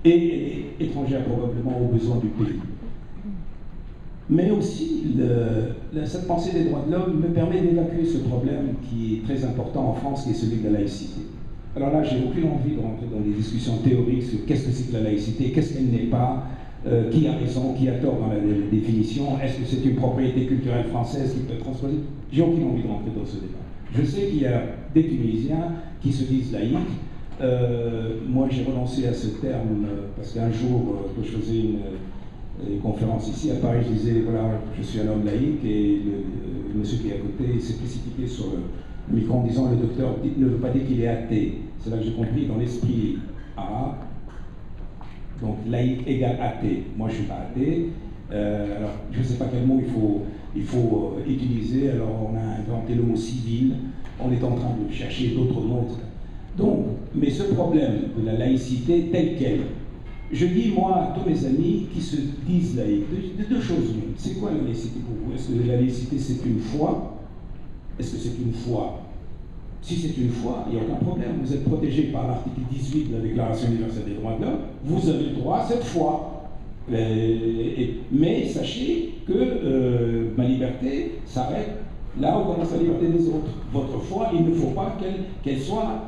et elle est étrangère probablement aux besoins du pays. Mais aussi, cette pensée des droits de l'homme me permet d'évacuer ce problème qui est très important en France, qui est celui de la laïcité. Alors là, j'ai aucune envie de rentrer dans des discussions théoriques sur qu'est-ce que c'est que la laïcité, qu'est-ce qu'elle n'est pas, qui a raison, qui a tort dans la définition, est-ce que c'est une propriété culturelle française qui peut être transposée? J'ai aucune envie de rentrer dans ce débat. Je sais qu'il y a des Tunisiens qui se disent laïcs. Moi, j'ai renoncé à ce terme parce qu'un jour, que je faisais une conférence ici à Paris, je disais, voilà, je suis un homme laïque, et le monsieur qui est à côté s'est précipité sur le micro en disant, le docteur ne veut pas dire qu'il est athée. C'est là que j'ai compris, dans l'esprit arabe, donc laïque égale athée. Moi, je ne suis pas athée. Alors, je ne sais pas quel mot il faut utiliser. Alors, on a inventé le mot civil. On est en train de chercher d'autres mots. Donc, mais ce problème de la laïcité telle qu'elle, je dis, moi, à tous mes amis qui se disent laïcs, de deux choses l'une. C'est quoi la laïcité pour vous? Est-ce que la laïcité, c'est une foi? Est-ce que c'est une foi? Si c'est une foi, il n'y a aucun problème. Vous êtes protégé par l'article 18 de la Déclaration universelle des droits de l'homme. Vous avez le droit à cette foi. Mais sachez que ma liberté s'arrête là où commence la liberté des autres. Votre foi, il ne faut pas qu'elle soit,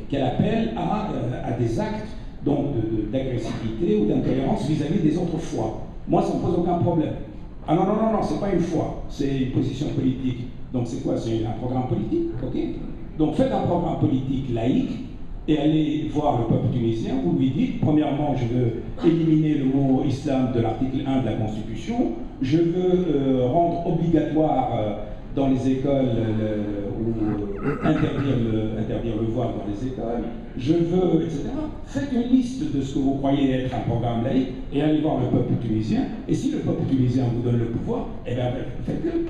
qu'elle appelle à des actes d'agressivité ou d'intolérance vis-à-vis des autres foi. Moi, ça ne me pose aucun problème. Ah non, c'est pas une foi, c'est une position politique. Donc c'est quoi? C'est un programme politique, ok? Donc faites un programme politique laïque et allez voir le peuple tunisien, vous lui dites, premièrement, je veux éliminer le mot islam de l'article 1 de la Constitution, je veux rendre obligatoire dans les écoles ou interdire le voile dans les écoles, je veux, etc. Faites une liste de ce que vous croyez être un programme laïque et allez voir le peuple tunisien. Et si le peuple tunisien vous donne le pouvoir, eh bien faites-le.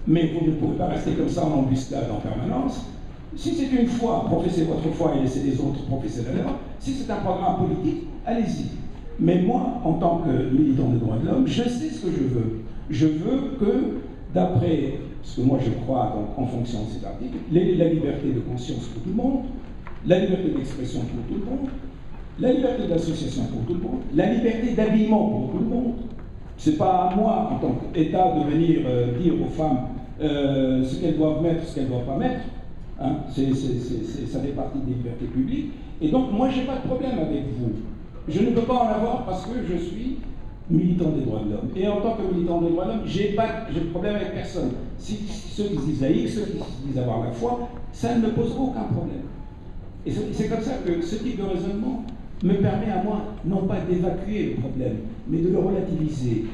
Mais vous ne pouvez pas rester comme ça en embuscade en permanence. Si c'est une foi, professez votre foi et laissez les autres professer la leur. Si c'est un programme politique, allez-y. Mais moi, en tant que militant des droits de l'homme, je sais ce que je veux. Je veux que, d'après ce que moi je crois donc, en fonction de cet article, la liberté de conscience pour tout le monde, la liberté d'expression pour tout le monde, la liberté d'association pour tout le monde, la liberté d'habillement pour tout le monde. Ce n'est pas à moi, en tant qu'État, de venir dire aux femmes ce qu'elles doivent mettre, ce qu'elles ne doivent pas mettre. Hein, ça fait partie des libertés publiques. Et donc, moi, je n'ai pas de problème avec vous. Je ne peux pas en avoir parce que je suis militant des droits de l'homme. Et en tant que militant des droits de l'homme, j'ai de problème avec personne. Ceux qui se disent laïcs, ceux qui se disent avoir la foi, ça ne me pose aucun problème. Et c'est comme ça que ce type de raisonnement me permet à moi, non pas d'évacuer le problème, mais de le relativiser,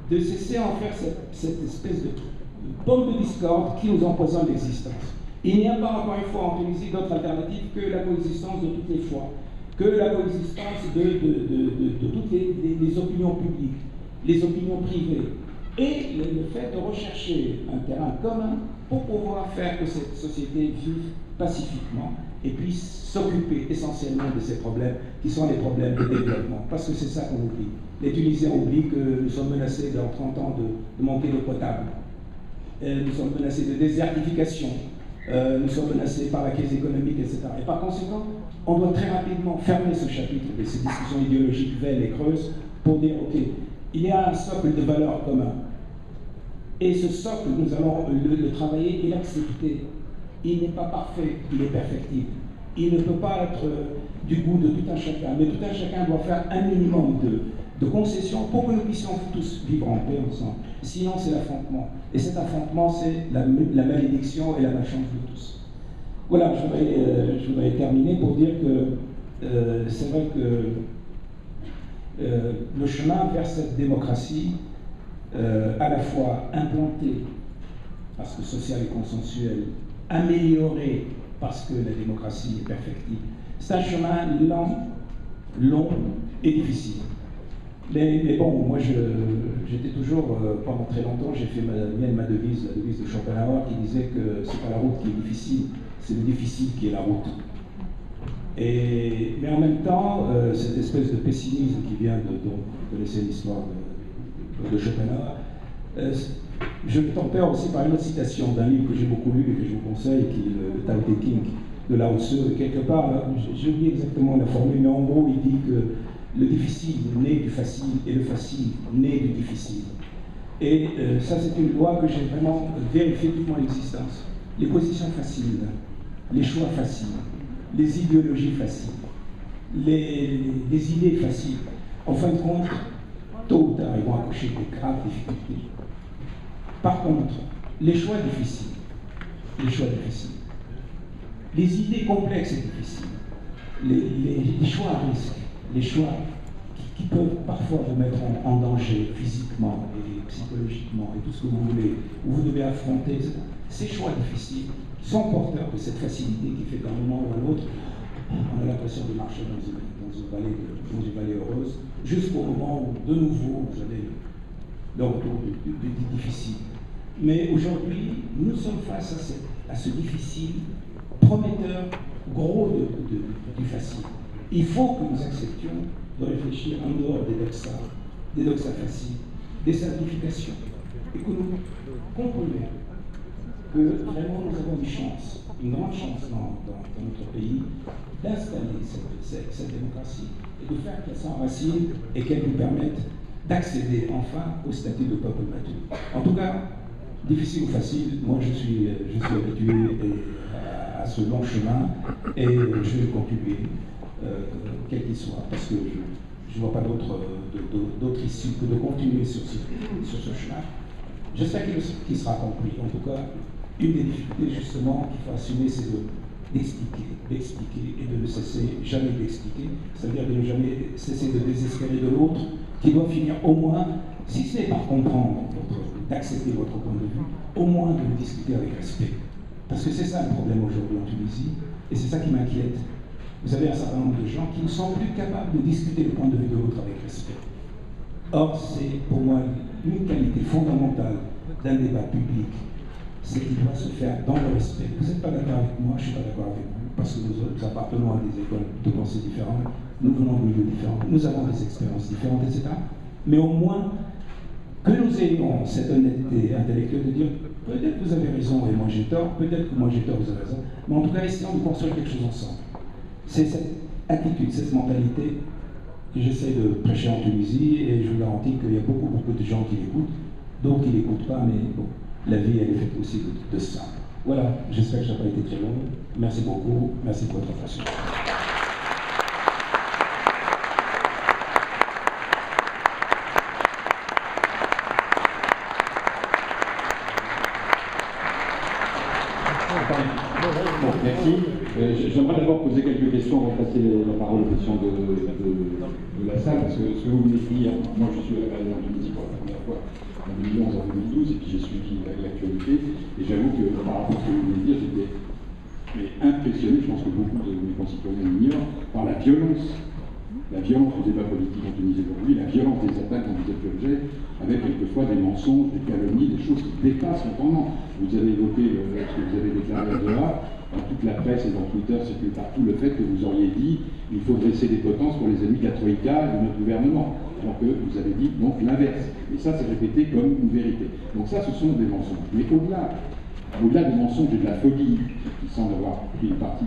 de cesser en faire cette espèce de pomme de discorde qui nous empoisonne l'existence. Il n'y a pas, encore une fois, en Tunisie, d'autre alternative que la coexistence de toutes les foi, que la coexistence de toutes les opinions publiques, les opinions privées, et le fait de rechercher un terrain commun pour pouvoir faire que cette société vive pacifiquement et puisse s'occuper essentiellement de ces problèmes qui sont les problèmes de développement. Parce que c'est ça qu'on oublie. Les Tunisiens oublient que nous sommes menacés dans 30 ans de manquer d'eau potable. Nous sommes menacés de désertification. Nous sommes menacés par la crise économique, etc. Et par conséquent, on doit très rapidement fermer ce chapitre de ces discussions idéologiques vaines et creuses pour dire, ok, il y a un socle de valeurs communs. Et ce socle, nous allons le travailler et l'accepter. Il n'est pas parfait, il est perfectible. Il ne peut pas être du goût de tout un chacun, mais tout un chacun doit faire un minimum de concessions pour que nous puissions tous vivre en paix ensemble. Sinon, c'est l'affrontement. Et cet affrontement, c'est la malédiction et la malchance de tous. Voilà, je voudrais terminer pour dire que c'est vrai que le chemin vers cette démocratie, à la fois implantée, parce que sociale et consensuelle, améliorée, parce que la démocratie est perfectible. C'est un chemin lent, long et difficile. Mais bon, moi j'étais toujours, pendant très longtemps, j'ai fait ma devise, la devise de Schopenhauer, qui disait que c'est pas la route qui est difficile, c'est le difficile qui est la route. Mais en même temps, cette espèce de pessimisme qui vient vous connaissez l'histoire de Schopenhauer, je le tempère aussi par une autre citation d'un livre que j'ai beaucoup lu et que je vous conseille, qui est le Tao Te Ching de Lao Tzu. Quelque part, je lis exactement la formule, mais en gros, il dit que le difficile naît du facile et le facile naît du difficile. Et ça, c'est une loi que j'ai vraiment vérifiée toute mon existence. Les positions faciles, les choix faciles, les idéologies faciles, les idées faciles, en fin de compte, tôt ou tard, ils vont accoucher de graves difficultés. Par contre, les choix difficiles, les idées complexes et difficiles, les choix à risque, les choix qui peuvent parfois vous mettre en danger physiquement et psychologiquement et tout ce que vous voulez, où vous devez affronter, ces choix difficiles sont porteurs de cette facilité qui fait qu'à un moment ou à l'autre, on a l'impression de marcher dans une vallée heureuse, jusqu'au moment où, de nouveau, vous avez le retour du difficile. Mais aujourd'hui, nous sommes face à ce difficile, prometteur, gros du facile. Il faut que nous acceptions de réfléchir en dehors des doxas faciles, des simplifications, et que nous comprenions que vraiment nous avons une grande chance dans notre pays, d'installer cette démocratie et de faire qu'elle s'enracine et qu'elle nous permette d'accéder enfin au statut de peuple mature. En tout cas, difficile ou facile, moi je suis habitué à ce long chemin et je vais continuer, quel qu'il soit, parce que je ne vois pas d'autre issue que de continuer sur ce chemin. J'espère qu'il sera compris. En tout cas, une des difficultés justement qu'il faut assumer, c'est d'expliquer et de ne cesser jamais d'expliquer, c'est-à-dire de ne jamais cesser de désespérer de l'autre, qui doit finir au moins, si ce n'est par comprendre, d'accepter votre point de vue, au moins de le discuter avec respect. Parce que c'est ça le problème aujourd'hui en Tunisie, et c'est ça qui m'inquiète. Vous avez un certain nombre de gens qui ne sont plus capables de discuter le point de vue de l'autre avec respect. Or, c'est pour moi une qualité fondamentale d'un débat public, c'est qu'il doit se faire dans le respect. Vous n'êtes pas d'accord avec moi, je ne suis pas d'accord avec vous, parce que nous appartenons à des écoles de pensée différentes, nous venons de milieux différents, nous avons des expériences différentes, etc. Mais au moins, que nous ayons cette honnêteté intellectuelle de dire peut-être que vous avez raison et moi j'ai tort, peut-être que moi j'ai tort, vous avez raison, mais en tout cas, essayons de construire quelque chose ensemble. C'est cette attitude, cette mentalité que j'essaie de prêcher en Tunisie, et je vous garantis qu'il y a beaucoup de gens qui l'écoutent, d'autres qui ne l'écoutent pas, mais bon, la vie elle est faite aussi de ça. Voilà, j'espère que je n'ai pas été très long. Merci beaucoup, merci pour votre attention. Bon, merci. J'aimerais d'abord poser quelques questions avant de passer la parole aux questions de la salle, parce que ce que vous venez de dire, moi je suis allé en Tunisie pour la première fois en 2011, en 2012, et puis j'ai suivi l'actualité, et j'avoue que par rapport à ce que vous venez de dire, j'étais impressionné, je pense que beaucoup de mes concitoyens l'ignorent, par la violence du débat politique en Tunisie aujourd'hui, la violence des attaques dont vous êtes l'objet, avec quelquefois des mensonges, des calomnies, des choses qui dépassent l'entendement. Vous avez évoqué ce que vous avez déclaré à Doha, dans toute la presse et dans Twitter, circule partout le fait que vous auriez dit il faut dresser des potences pour les ennemis de la Troïka et de notre gouvernement. Alors que vous avez dit donc l'inverse. Et ça, c'est répété comme une vérité. Donc ça, ce sont des mensonges. Mais au-delà des mensonges et de la folie qui semble avoir pris une partie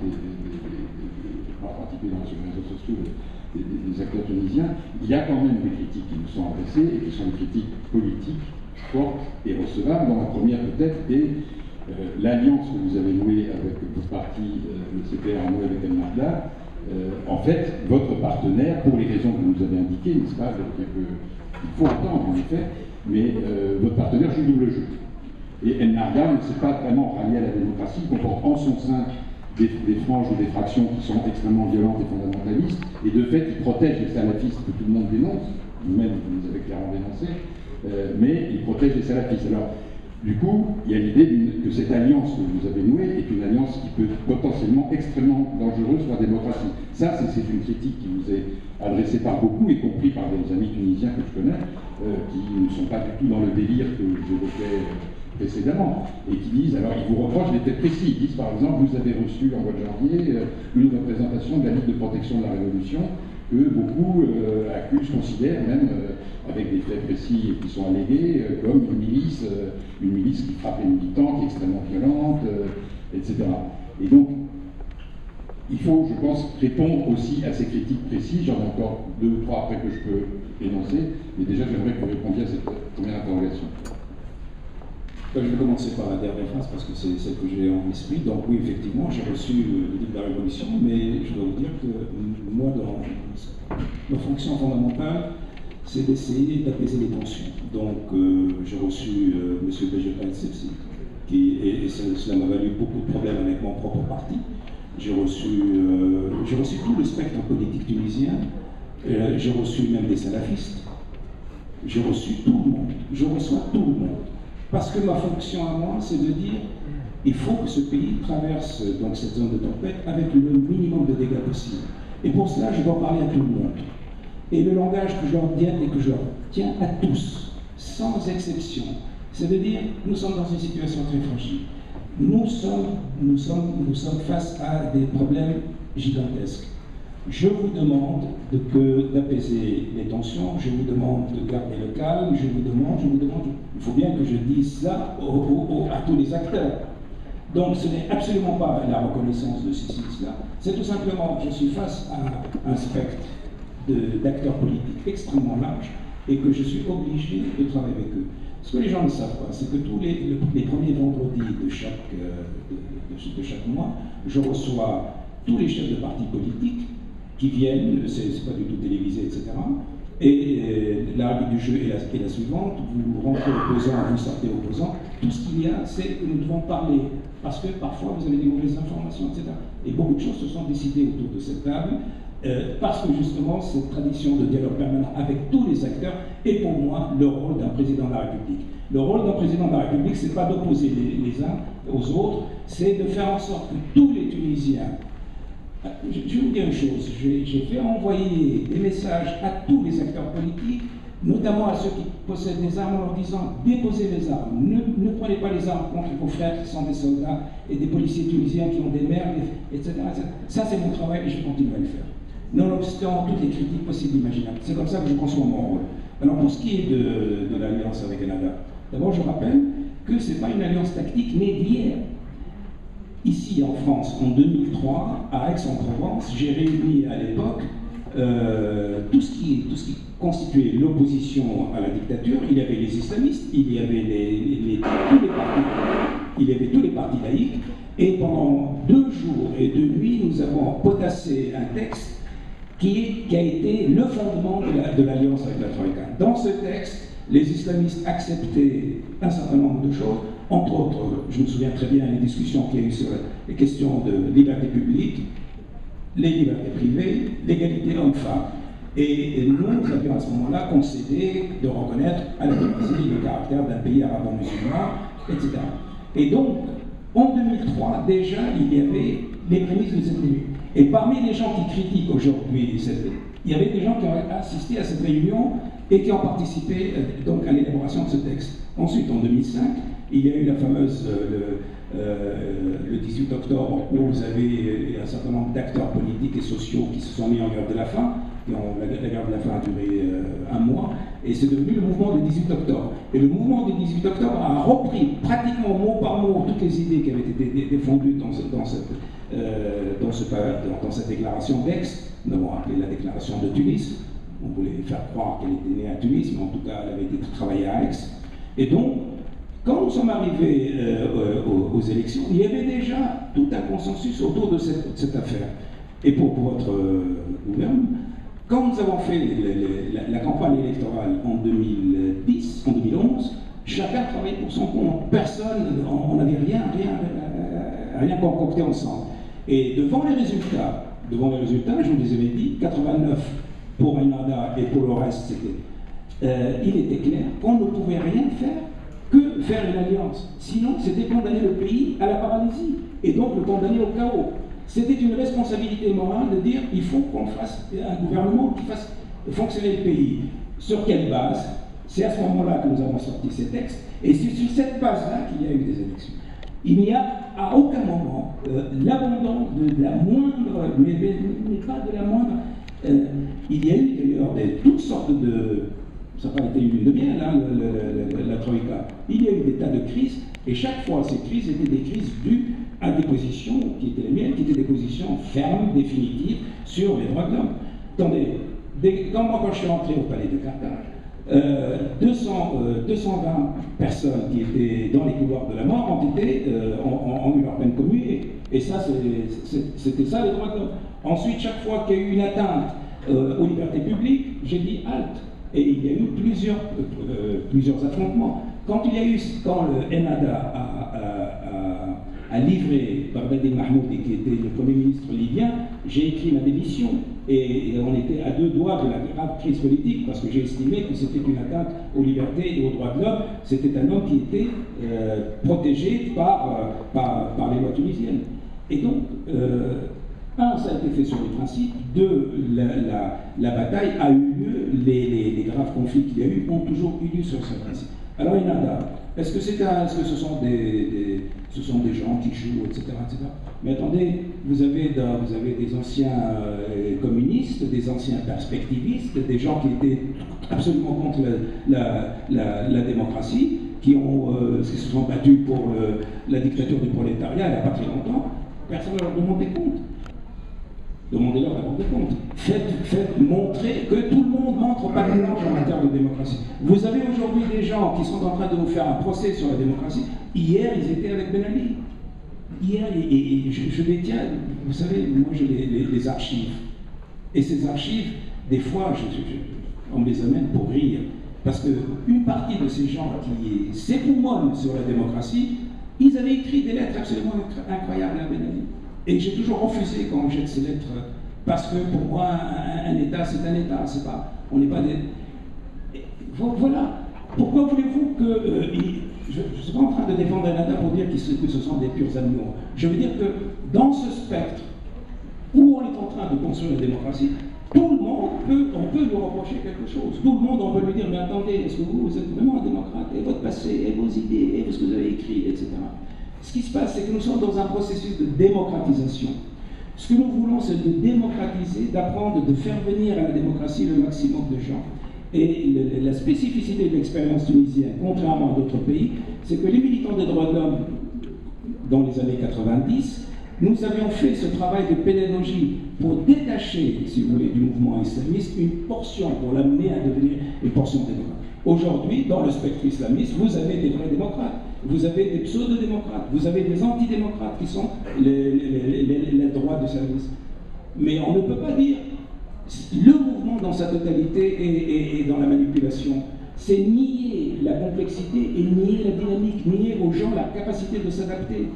en particulier sur les réseaux sociaux des acteurs tunisiens, il y a quand même des critiques qui nous sont adressées et qui sont des critiques politiques fortes et recevables, dont la première peut-être est l'alliance que vous avez nouée avec votre parti, le CPR, noué avec El Narda. En fait, votre partenaire, pour les raisons que vous nous avez indiquées, n'est-ce pas, il faut attendre en effet, mais votre partenaire joue double jeu. Et El Narda ne s'est pas vraiment rallié à la démocratie, comporte en son sein des franges ou des fractions qui sont extrêmement violentes et fondamentalistes, et de fait, ils protègent les salafistes que tout le monde dénonce, vous-même vous les avez clairement dénoncés, mais ils protègent les salafistes. Alors, du coup, il y a l'idée que cette alliance que vous avez nouée est une alliance qui peut potentiellement extrêmement dangereuse pour la démocratie. Ça, c'est une critique qui vous est adressée par beaucoup, y compris par des amis tunisiens que je connais, qui ne sont pas du tout dans le délire que j'évoquais précédemment, et qui disent, alors ils vous reprochent des faits précis, ils disent par exemple, vous avez reçu en mois de janvier une représentation de la Ligue de protection de la Révolution, que beaucoup accusent, considèrent même, avec des faits précis qui sont allégués, comme une milice qui frappe les militants, qui est extrêmement violente, etc. Et donc, il faut, je pense, répondre aussi à ces critiques précises. J'en ai encore 2 ou 3 après que je peux énoncer, mais déjà j'aimerais que vous répondiez à cette première interrogation. Je vais commencer par la dernière phrase parce que c'est celle que j'ai en esprit. Donc oui, effectivement, j'ai reçu le livre de la Révolution, mais je dois vous dire que moi, dans ma fonction fondamentale, c'est d'essayer d'apaiser les tensions. Donc j'ai reçu M. Béjeka El-Sepsi, et cela m'a valu beaucoup de problèmes avec mon propre parti. J'ai reçu tout le spectre politique tunisien, j'ai reçu même des salafistes, j'ai reçu tout le monde, je reçois tout le monde. Parce que ma fonction à moi, c'est de dire il faut que ce pays traverse donc cette zone de tempête avec le minimum de dégâts possible. Et pour cela, je dois parler à tout le monde. Et le langage que je leur tiens et que je leur tiens à tous, sans exception, c'est de dire nous sommes dans une situation très fragile. Nous sommes face à des problèmes gigantesques. Je vous demande d'apaiser les tensions, je vous demande de garder le calme, je vous demande, il faut bien que je dise cela à tous les acteurs. Donc ce n'est absolument pas la reconnaissance de ceci, cela, c'est tout simplement, je suis face à un spectre d'acteurs politiques extrêmement large et que je suis obligé de travailler avec eux. Ce que les gens ne savent pas, c'est que tous les premiers vendredis de chaque mois, je reçois tous les chefs de partis politiques qui viennent, c'est pas du tout télévisé, etc. Et la règle du jeu est la suivante, vous rentrez opposant, vous sortez opposant, tout ce qu'il y a, c'est que nous devons parler, parce que parfois vous avez des mauvaises informations, etc. Et beaucoup de choses se sont décidées autour de cette table, parce que justement, cette tradition de dialogue permanent avec tous les acteurs est pour moi le rôle d'un président de la République. Le rôle d'un président de la République, c'est pas d'opposer les uns aux autres, c'est de faire en sorte que tous les Tunisiens. Je vais vous dire une chose, j'ai fait envoyer des messages à tous les acteurs politiques, notamment à ceux qui possèdent des armes, en leur disant déposez les armes, ne prenez pas les armes contre vos frères qui sont des soldats et des policiers tunisiens qui ont des mères, etc. Ça, c'est mon travail et je continue à le faire. Nonobstant toutes les critiques possibles et imaginables. C'est comme ça que je conçois mon rôle. Alors pour ce qui est de l'alliance avec Canada, d'abord je rappelle que ce n'est pas une alliance tactique née d'hier. Ici en France, en 2003, à Aix-en-Provence, j'ai réuni à l'époque tout ce qui constituait l'opposition à la dictature. Il y avait les islamistes, il y avait tous les partis laïcs, et pendant 2 jours et 2 nuits, nous avons potassé un texte qui a été le fondement de l'alliance avec la Troïka. Dans ce texte, les islamistes acceptaient un certain nombre de choses, entre autres, je me souviens très bien des discussions qu'il y a eu sur les questions de liberté publique, les libertés privées, l'égalité homme-femme. Et nous avions à ce moment-là concédé de reconnaître à la Tunisie le caractère d'un pays arabo-musulman, etc. Et donc, en 2003, déjà, il y avait les prémices de cette réunion. Et parmi les gens qui critiquent aujourd'hui, il y avait des gens qui ont assisté à cette réunion et qui ont participé donc à l'élaboration de ce texte. Ensuite, en 2005, il y a eu la fameuse, le 18 octobre, où vous avez un certain nombre d'acteurs politiques et sociaux qui se sont mis en grève de la faim. La grève de la faim a duré 1 mois, et c'est devenu le mouvement du 18 octobre. Et le mouvement du 18 octobre a repris pratiquement mot par mot toutes les idées qui avaient été défendues dans cette déclaration d'Aix, nous avons appelé la déclaration de Tunis. On voulait faire croire qu'elle était née à Tunis, mais en tout cas, elle avait été travaillée à Aix. Et donc, quand nous sommes arrivés aux élections, il y avait déjà tout un consensus autour de cette affaire. Et pour votre gouvernement, quand nous avons fait la campagne électorale en 2010, en 2011, chacun travaillait pour son compte. Personne, on n'avait rien concocté ensemble. Et devant les résultats, je vous les avais dit, 89 pour Ennahda et pour le reste, il était clair qu'on ne pouvait rien faire que faire une alliance. Sinon, c'était condamner le pays à la paralysie et donc le condamner au chaos. C'était une responsabilité morale de dire il faut qu'on fasse un gouvernement qui fasse fonctionner le pays. Sur quelle base? C'est à ce moment-là que nous avons sorti ces textes, et c'est sur cette base-là qu'il y a eu des élections. Il n'y a à aucun moment l'abandon de la moindre, mais pas de la moindre. Il y a eu d'ailleurs toutes sortes de. Ça n'a pas été une lune de miel, hein, la Troïka. Il y a eu des tas de crises, et chaque fois, ces crises étaient des crises dues à des positions qui étaient les miennes, qui étaient des positions fermes, définitives, sur les droits de l'homme. Attendez, quand je suis entré au palais de Carthage, 220 personnes qui étaient dans les couloirs de la mort ont eu leur peine commuée. Et ça, c'était ça les droits de l'homme. Ensuite, chaque fois qu'il y a eu une atteinte aux libertés publiques, j'ai dit halte. Et il y a eu plusieurs affrontements. Quand le Ennahda a livré Baghdadi Mahmoudi, qui était le Premier ministre libyen, j'ai écrit ma démission. Et on était à 2 doigts de la grave crise politique, parce que j'ai estimé que c'était une atteinte aux libertés et aux droits de l'homme. C'était un homme qui était protégé par les lois tunisiennes. Et donc, ça a été fait sur les principes. 2, la bataille a eu lieu, les graves conflits qu'il y a eu ont toujours eu lieu sur ce principe. Alors, Ennahda, est-ce que ce sont des gens qui jouent, etc., etc. Mais attendez, vous avez des anciens communistes, des anciens perspectivistes, des gens qui étaient absolument contre la démocratie, qui se sont battus pour la dictature du prolétariat il n'y a pas très longtemps. Personne ne leur demandait compte. Demandez-leur de rendre compte. Faites montrer que tout le monde montre pas d'exemple en matière de démocratie. Vous avez aujourd'hui des gens qui sont en train de vous faire un procès sur la démocratie. Hier, ils étaient avec Ben Ali. Hier, et je les tiens, vous savez, moi j'ai les archives. Et ces archives, des fois, on me les amène pour rire. Parce qu'une partie de ces gens qui s'époumonnent sur la démocratie, ils avaient écrit des lettres absolument incroyables à Ben Ali. Et j'ai toujours refusé quand on jette ces lettres, parce que pour moi, un État, c'est un État, c'est pas, on n'est pas des... Voilà. Pourquoi voulez-vous que... je ne suis pas en train de défendre Ennahda pour dire que ce sont des purs animaux. Je veux dire que dans ce spectre où on est en train de construire la démocratie, tout le monde on peut lui reprocher quelque chose. Tout le monde, on peut lui dire, mais attendez, est-ce que vous êtes vraiment un démocrate? Et votre passé, et vos idées, et ce que vous avez écrit, etc. Ce qui se passe, c'est que nous sommes dans un processus de démocratisation. Ce que nous voulons, c'est de démocratiser, d'apprendre, de faire venir à la démocratie le maximum de gens. Et la spécificité de l'expérience tunisienne, contrairement à d'autres pays, c'est que les militants des droits de l'homme, dans les années 90, nous avions fait ce travail de pédagogie pour détacher, si vous voulez, du mouvement islamiste, une portion, pour l'amener à devenir une portion démocrate. Aujourd'hui, dans le spectre islamiste, vous avez des vrais démocrates. Vous avez des pseudo-démocrates, vous avez des antidémocrates qui sont les droits du service. Mais on ne peut pas dire le mouvement dans sa totalité et dans la manipulation. C'est nier la complexité et nier la dynamique, nier aux gens la capacité de s'adapter.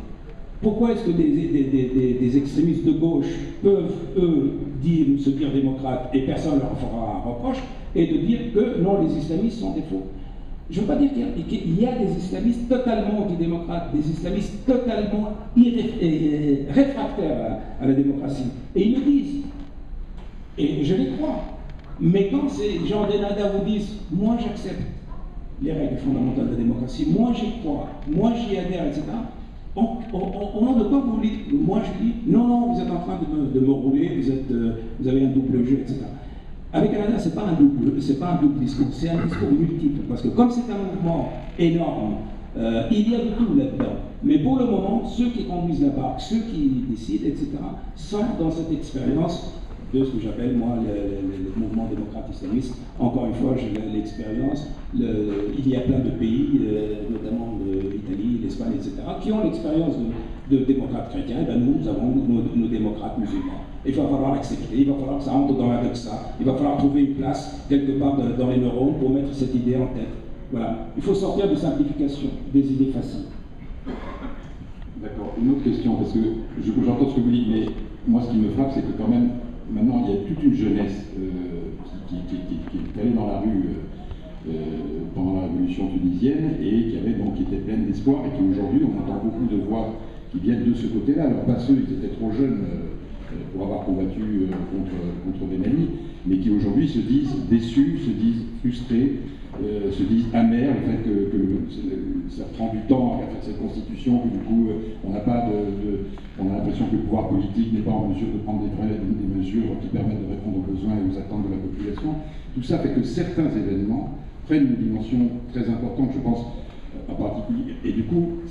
Pourquoi est-ce que des extrémistes de gauche peuvent, eux, se dire démocrates et personne ne leur fera un reproche, et de dire que non, les islamistes sont des faux? Je ne veux pas dire qu'il y a des islamistes totalement antidémocrates, des islamistes totalement réfractaires à la démocratie. Et ils le disent. Et je les crois. Mais quand ces gens d'Ennahda vous disent « moi j'accepte les règles fondamentales de la démocratie, moi j'y crois, moi j'y adhère, etc. » Au nom de quoi vous dites? Moi je dis « non, non, vous êtes en train de me rouler, vous avez un double jeu, etc. » Avec Ennahda, ce n'est pas un double discours, c'est un discours multiple, parce que comme c'est un mouvement énorme, il y a de tout là-dedans. Mais pour le moment, ceux qui conduisent la barque, ceux qui décident, etc., sont dans cette expérience de ce que j'appelle, moi, le mouvement démocrate islamiste. Encore une fois, j'ai l'expérience, il y a plein de pays, notamment l'Italie, l'Espagne, etc., qui ont l'expérience de démocrates chrétiens. Et bien nous avons nos démocrates musulmans. Il va falloir l'accepter, il va falloir que ça entre dans la doxa, il va falloir trouver une place quelque part dans les neurones pour mettre cette idée en tête. Voilà. Il faut sortir de simplification, des idées faciles. D'accord. une autre question, parce que j'entends ce que vous dites, mais moi ce qui me frappe, c'est que quand même, maintenant, il y a toute une jeunesse qui est allée dans la rue pendant la révolution tunisienne et qui était pleine d'espoir et qui aujourd'hui, on entend beaucoup de voix qui viennent de ce côté-là. Alors pas ceux qui étaient trop jeunes pour avoir combattu contre Ben Ali, mais qui aujourd'hui se disent déçus, se disent frustrés, se disent amers, le fait que ça prend du temps à faire cette constitution, que du coup on a l'impression que le pouvoir politique n'est pas en mesure de prendre des mesures qui permettent de répondre aux besoins et aux attentes de la population. Tout ça fait que certains événements prennent une dimension très importante, je pense, en particulier. Et du coup,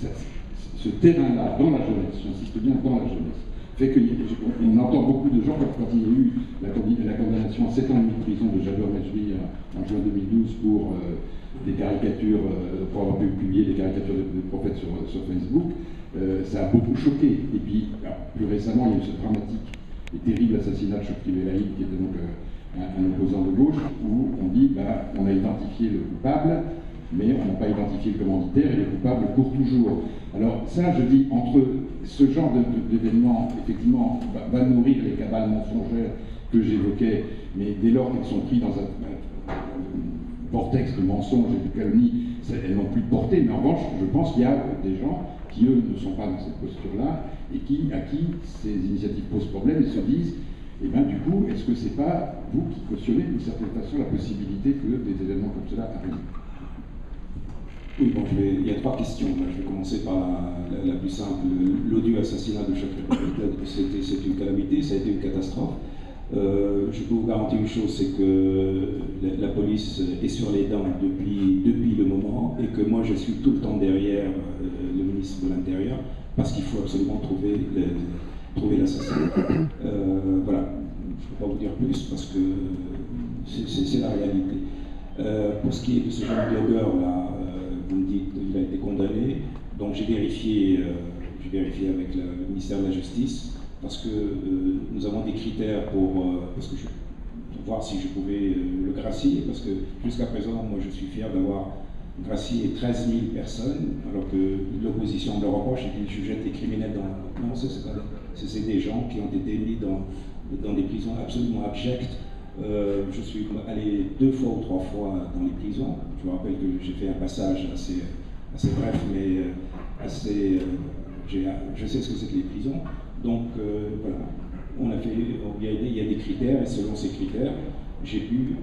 ce terrain-là, dans la jeunesse, j'insiste bien dans la jeunesse, fait qu'on entend beaucoup de gens, quand il y a eu la condamnation à 7 ans et demi de prison de Jaber Mejri en juin 2012 pour des caricatures, pour avoir publié des caricatures de prophètes sur Facebook, ça a beaucoup choqué. Et puis, plus récemment, il y a eu ce dramatique et terrible assassinat de Chokri Belaïd, qui était donc un opposant de gauche, où on dit, on a identifié le coupable, mais on n'a pas identifié le commanditaire, et le coupable court toujours. Alors ça, je dis, entre ce genre d'événements, effectivement, va nourrir les cabales mensongères que j'évoquais, mais dès lors qu'elles sont prises dans un vortex de mensonges et de calomnies, elles n'ont plus de portée. Mais en revanche, je pense qu'il y a des gens qui, eux, ne sont pas dans cette posture-là, et à qui ces initiatives posent problème et se disent, et bien du coup, est-ce que c'est pas vous qui cautionnez d'une certaine façon la possibilité que des événements comme cela arrivent? Oui, bon, il y a 3 questions. Je vais commencer par la plus simple. L'odieux assassinat de Chokri Belaïd, c'est une calamité, ça a été une catastrophe. Je peux vous garantir une chose, c'est que la police est sur les dents depuis le moment, et que moi je suis tout le temps derrière le ministre de l'Intérieur, parce qu'il faut absolument trouver l'assassin. Voilà, je ne peux pas vous dire plus, parce que c'est la réalité. Pour ce qui est de ce jeune blogueur-là, vous me dites qu'il a été condamné, donc j'ai vérifié avec le ministère de la Justice, parce que nous avons des critères pour voir si je pouvais le gracier, parce que jusqu'à présent, moi je suis fier d'avoir gracié 13 000 personnes, alors que l'opposition me le reproche et qu'ils jugent des criminels dans... Non, c'est des gens qui ont été mis dans des prisons absolument abjectes. Je suis allé 2 fois ou 3 fois dans les prisons. Je me rappelle que j'ai fait un passage assez bref, mais je sais ce que c'est que les prisons. Donc voilà, il y a des critères, et selon ces critères, j'ai pu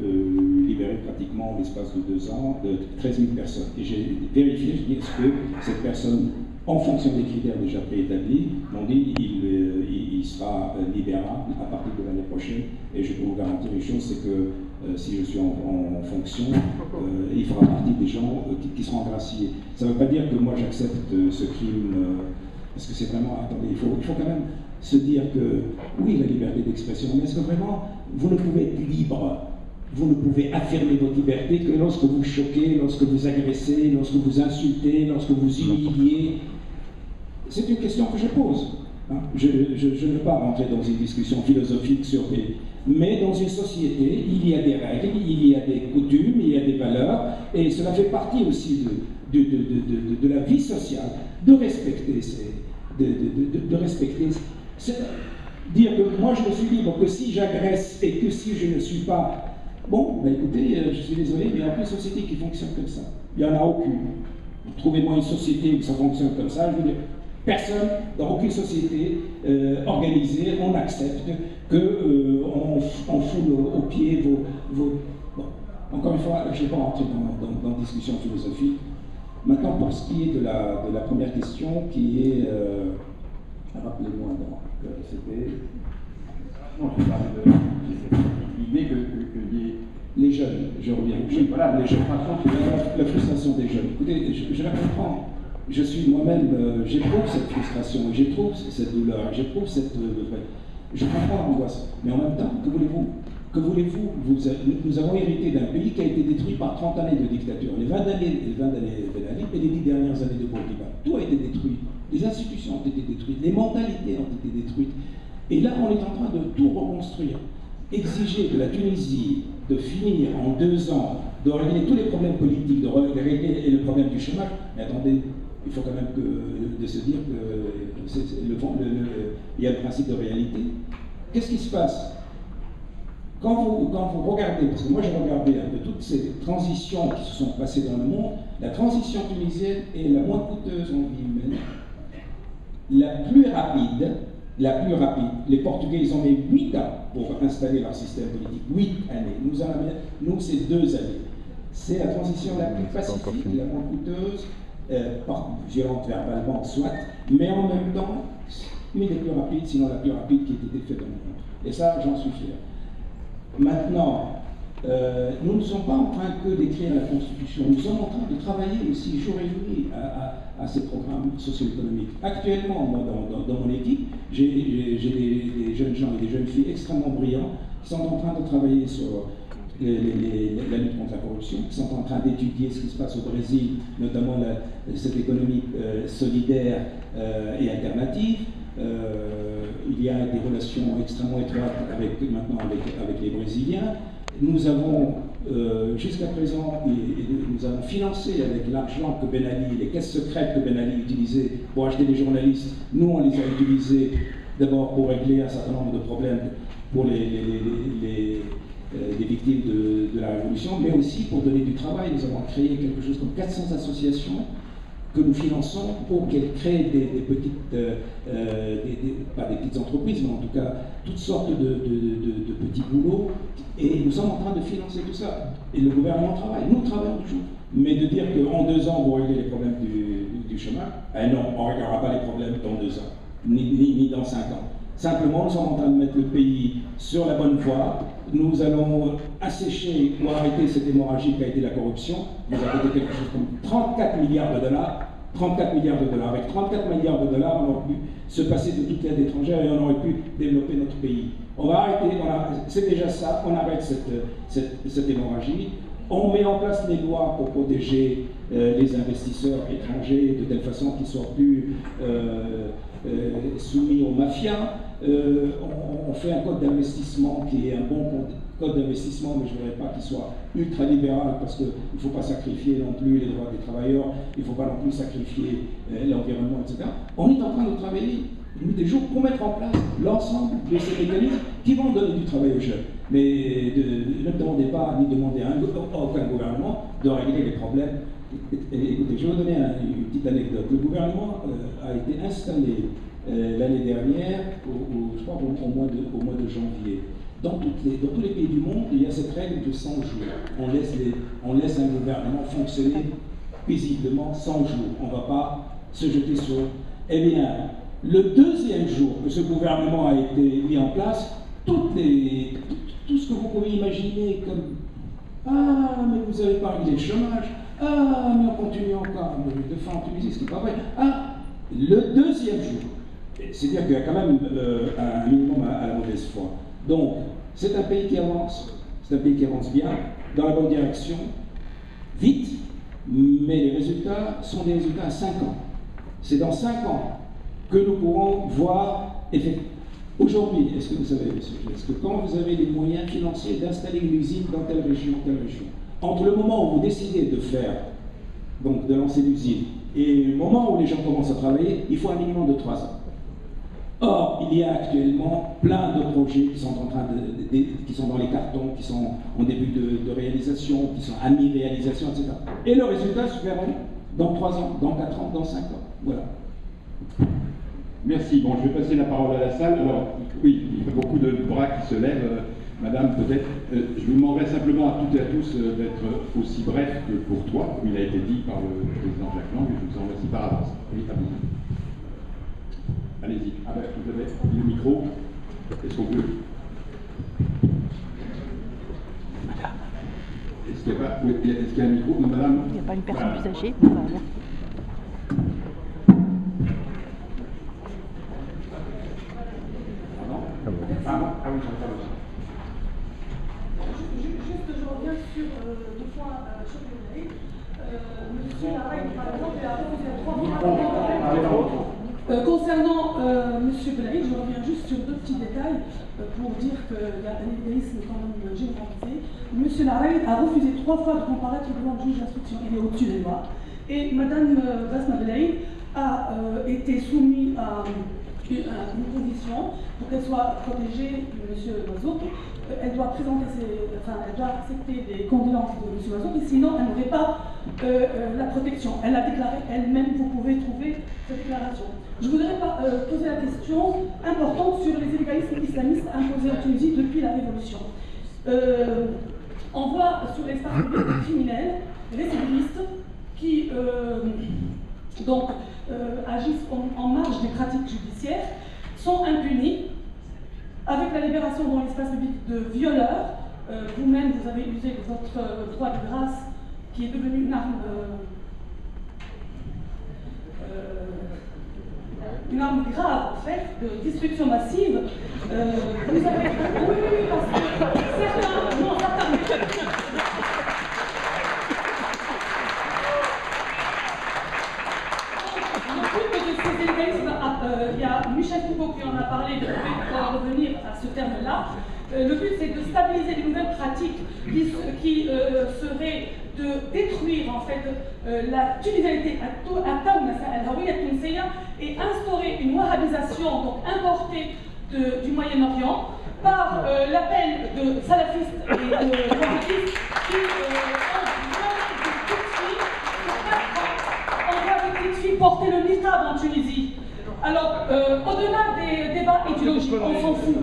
libérer pratiquement en l'espace de 2 ans de 13 000 personnes. Et j'ai vérifié, je dis, est-ce que cette personne, en fonction des critères déjà préétablis, m'ont dit il sera libérable à partir de l'année prochaine. Et je peux vous garantir une chose, c'est que si je suis en fonction, il fera partie des gens qui seront graciés. Ça ne veut pas dire que moi j'accepte ce crime, parce que c'est vraiment... Attendez, il faut quand même se dire que, oui, la liberté d'expression, mais est-ce que vraiment vous ne pouvez être libre, vous ne pouvez affirmer votre liberté que lorsque vous choquez, lorsque vous agressez, lorsque vous insultez, lorsque vous humiliez? C'est une question que je pose. Hein. Je ne veux pas rentrer dans une discussion philosophique sur des... Mais dans une société, il y a des règles, il y a des coutumes, il y a des valeurs, et cela fait partie aussi de la vie sociale, de respecter dire que moi je ne suis libre que si j'agresse et que si je ne suis pas... Bon, ben écoutez, je suis désolé, mais il n'y a aucune société qui fonctionne comme ça. Il n'y en a aucune. Trouvez-moi une société où ça fonctionne comme ça, je veux dire, personne, dans aucune société organisée, on accepte qu'on foule au pied vos... Bon, encore une fois, je ne vais pas rentrer dans une discussion philosophique. Maintenant, pour ce qui est de la première question, qui est... rappelez-moi, c'était... Non, je parle de l'idée que les jeunes, je reviens, voilà, les jeunes, la frustration des jeunes. Écoutez, je la comprends. Je suis moi-même, j'éprouve cette frustration, j'éprouve cette douleur, j'éprouve cette... je comprends l'angoisse, mais en même temps, que voulez-vous? Nous avons hérité d'un pays qui a été détruit par 30 années de dictature. Les 20 années de Ben Ali et les 10 dernières années de Bourguiba. Tout a été détruit. Les institutions ont été détruites, les mentalités ont été détruites. Et là, on est en train de tout reconstruire. Exiger de la Tunisie de finir en 2 ans, de régler tous les problèmes politiques, de régler le problème du chômage, mais attendez, il faut quand même de se dire que il y a le principe de réalité. Qu'est-ce qui se passe quand vous regardez, parce que moi j'ai regardé un peu toutes ces transitions qui se sont passées dans le monde, la transition tunisienne est la moins coûteuse en vie humaine, la plus rapide. Les Portugais, ils ont mis 8 ans pour installer leur système politique. 8 années. Nous c'est 2 années. C'est la transition la plus pacifique, la moins coûteuse, violente verbalement, soit, mais en même temps, une des plus rapides, sinon la plus rapide qui ait été faite dans le monde. Et ça, j'en suis fier. Maintenant, nous ne sommes pas en train que d'écrire la Constitution, nous sommes en train de travailler aussi jour et nuit à ces programmes socio-économiques. Actuellement, moi, dans mon équipe, j'ai des jeunes gens et des jeunes filles extrêmement brillants qui sont en train de travailler sur la lutte contre la corruption, qui sont en train d'étudier ce qui se passe au Brésil, notamment cette économie solidaire et alternative. Il y a des relations extrêmement étroites maintenant avec les Brésiliens. Nous avons, jusqu'à présent, nous avons financé avec l'argent que Ben Ali, les caisses secrètes que Ben Ali utilisait pour acheter des journalistes, nous on les a utilisés d'abord pour régler un certain nombre de problèmes pour les victimes de la Révolution, mais aussi pour donner du travail. Nous avons créé quelque chose comme 400 associations que nous finançons pour qu'elles créent des petites, pas des petites entreprises, mais en tout cas toutes sortes de petits boulots. Et nous sommes en train de financer tout ça. Et le gouvernement travaille. Nous travaillons toujours. Mais de dire qu'en 2 ans, vous réglez les problèmes du chômage, non, on ne réglera pas les problèmes dans 2 ans, ni dans 5 ans. Simplement, nous sommes en train de mettre le pays sur la bonne voie. Nous allons assécher ou arrêter cette hémorragie qui a été la corruption. Nous avons coûté quelque chose comme 34 milliards de dollars. 34 milliards de dollars. Avec 34 milliards de dollars, on aurait pu se passer de toute l'aide étrangère et on aurait pu développer notre pays. On va arrêter, c'est déjà ça, on arrête cette hémorragie. On met en place les lois pour protéger les investisseurs étrangers de telle façon qu'ils soient plus soumis aux mafias. On fait un code d'investissement qui est un bon code d'investissement, mais je ne voudrais pas qu'il soit ultra libéral parce qu'il ne faut pas sacrifier non plus les droits des travailleurs, il ne faut pas non plus sacrifier l'environnement, etc. On est en train de travailler des jours pour mettre en place l'ensemble de ces mécanismes qui vont donner du travail aux jeunes. Mais ne demandez pas ni demander à aucun gouvernement de régler les problèmes. Écoutez, je vais vous donner une petite anecdote. Le gouvernement a été installé l'année dernière, je crois au mois de janvier. Dans tous les pays du monde, il y a cette règle de 100 jours. On laisse un gouvernement fonctionner paisiblement 100 jours. On ne va pas se jeter sur... Eh bien, le 2e jour que ce gouvernement a été mis en place, tout ce que vous pouvez imaginer comme « Ah, mais vous n'avez pas réglé le chômage. Ah, mais on continue encore de faire en Tunisie, ce qui n'est pas vrai. Ah, le 2e jour. » C'est-à-dire qu'il y a quand même un minimum à la mauvaise foi. Donc, c'est un pays qui avance. C'est un pays qui avance bien, dans la bonne direction, vite, mais les résultats sont des résultats à 5 ans. C'est dans 5 ans que nous pourrons voir effectivement. Aujourd'hui, est-ce que vous savez, monsieur, est-ce que quand vous avez les moyens financiers d'installer une usine dans telle région, entre le moment où vous décidez de faire, donc de lancer l'usine, et le moment où les gens commencent à travailler, il faut un minimum de 3 ans. Or, il y a actuellement plein de projets qui sont en train qui sont dans les cartons, qui sont en début de réalisation, qui sont à mi-réalisation, etc. Et le résultat se verra dans 3 ans, dans 4 ans, dans 5 ans. Voilà. Merci. Bon, je vais passer la parole à la salle. Alors, oui, il y a beaucoup de bras qui se lèvent. Madame, peut-être, je vous demanderai simplement à toutes et à tous d'être aussi bref que pour toi, comme il a été dit par le président Jacques Lang, et je vous en remercie par avance. Oui, à vous. Allez-y. Ah ben, vous avez le micro. Est-ce qu'on peut... Est-ce qu'il y a un micro? Non, madame? Il n'y a pas une personne plus âgée. Ah oui, j'entends. Juste, je reviens sur 2 points sur le Monsieur Larraïn, par exemple, il a refusé 3 points. Concernant Monsieur Belaïd, je reviens juste sur 2 petits détails pour dire qu'il y a un égoïsme quand même généralisé. Monsieur Larraïn a refusé 3 fois de comparaître devant le juge d'instruction. Il est au-dessus des lois. Et Madame Basma Belaïd a été soumise à une condition pour qu'elle soit protégée de M. Mazouk. Elle doit elle doit accepter les condoléances de M. Mazouk, et sinon elle n'aurait pas la protection. Elle a déclaré elle-même, vous pouvez trouver cette déclaration. Je voudrais poser la question importante sur les illégalismes islamistes imposés en Tunisie depuis la Révolution. On voit sur l'espace public des criminels, récidivistes, qui agissent en marge des pratiques judiciaires, sont impunis. Avec la libération dans l'espace public de violeurs, vous-même vous avez usé de votre droit de grâce qui est devenu une arme grave en fait, de destruction massive. Vous avez... Oui, parce que certains... Non, il y a Michel Foucault qui en a parlé, je vais revenir à ce terme-là. Le but, c'est de stabiliser les nouvelles pratiques qui seraient de détruire en fait la tunisialité et instaurer une wahhabisation donc importée du Moyen-Orient par l'appel de salafistes et de wahhabistes qui porter le niqab en Tunisie. Alors, au-delà des débats idéologiques, on s'en fout.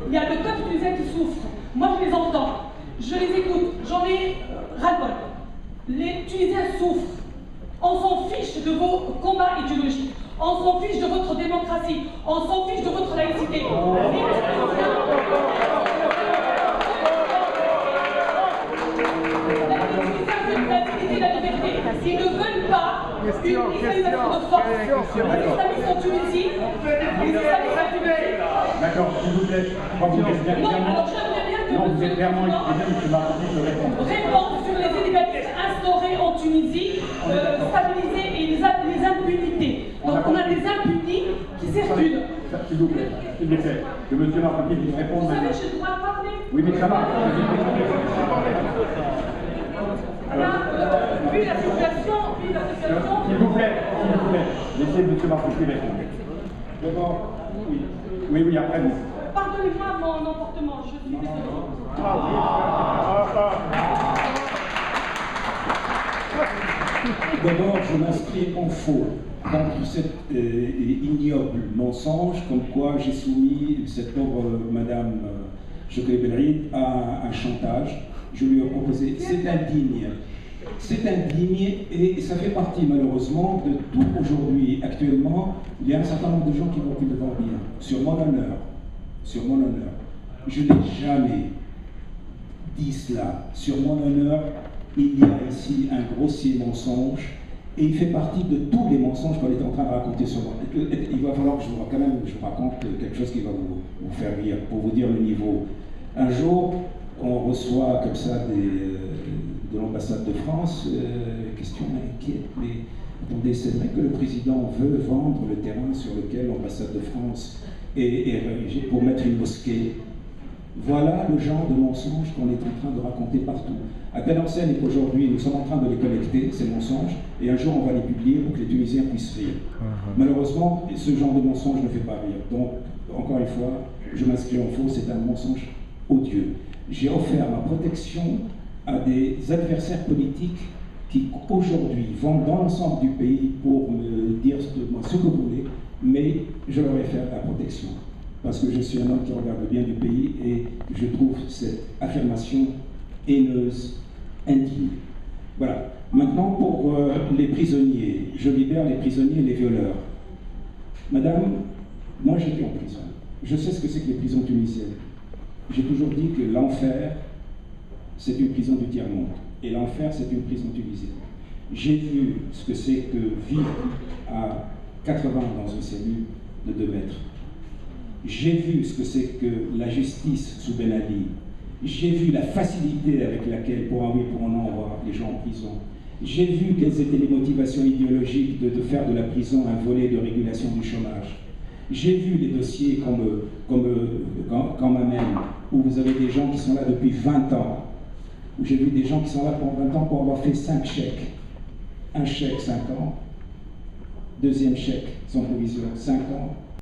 Il y a le peuple tunisien qui souffre. Moi, je les entends, je les écoute, j'en ai ras-le-bol. Les Tunisiens souffrent. On s'en fiche de vos combats idéologiques. On s'en fiche de votre démocratie. On s'en fiche de votre laïcité. La liberté. Ils ne veulent pas une islamisation de force. Les islamistes en Tunisie, D'accord, s'il vous plaît. Non, alors j'aimerais bien que vous êtes clairement répondre sur les inégalités instaurées en Tunisie, stabiliser et les impunités. Donc on a des impunis qui circulent. S'il vous plaît, que M. Marcoquet puisse répondre. Vous savez, j'ai le droit de parler. Oui, mais ça va. Vu la situation, s'il vous plaît, laissez M. Marcoquet répondre. D'abord, oui, après vous. Pardonnez-moi mon emportement, je suis désolée. D'abord, je m'inscris en faux contre cet ignoble mensonge comme quoi j'ai soumis cette pauvre Madame Chokri Belrine à un chantage. Je lui ai proposé, c'est indigne. C'est indigne et ça fait partie malheureusement de tout aujourd'hui. Actuellement, il y a un certain nombre de gens qui vont plus devant bien. Sur mon honneur, je n'ai jamais dit cela. Sur mon honneur, il y a ici un grossier mensonge et il fait partie de tous les mensonges qu'on est en train de raconter sur moi. Il va falloir que je vous raconte quelque chose qui va vous faire rire, pour vous dire le niveau. Un jour, on reçoit comme ça de l'ambassade de France, question inquiète, mais attendez, c'est vrai que le président veut vendre le terrain sur lequel l'ambassade de France est érigée pour mettre une mosquée. Voilà le genre de mensonges qu'on est en train de raconter partout. À telle enseigne qu'aujourd'hui, nous sommes en train de les collecter, ces mensonges, et un jour on va les publier pour que les Tunisiens puissent rire. Malheureusement, ce genre de mensonge ne fait pas rire. Donc, encore une fois, je m'inscris en faux, c'est un mensonge odieux. J'ai offert ma protection à des adversaires politiques qui aujourd'hui vont dans l'ensemble du pays pour me dire ce que vous voulez, mais je leur ai fait la protection. Parce que je suis un homme qui regarde le bien du pays et je trouve cette affirmation haineuse, indigne. Voilà. Maintenant, pour les prisonniers, je libère les prisonniers et les violeurs. Madame, moi j'étais en prison. Je sais ce que c'est que les prisons tunisiennes. J'ai toujours dit que l'enfer, c'est une prison du tiers-monde. Et l'enfer, c'est une prison tunisienne. J'ai vu ce que c'est que vivre à 80 dans une cellule de 2 mètres. J'ai vu ce que c'est que la justice sous Ben Ali. J'ai vu la facilité avec laquelle, pour un oui, pour un non, on voit les gens en prison. J'ai vu quelles étaient les motivations idéologiques de faire de la prison un volet de régulation du chômage. J'ai vu les dossiers comme ma même, où vous avez des gens qui sont là depuis 20 ans, où j'ai vu des gens qui sont là pour 20 ans pour avoir fait 5 chèques. un chèque 5 ans, deuxième chèque sans provision 5 ans,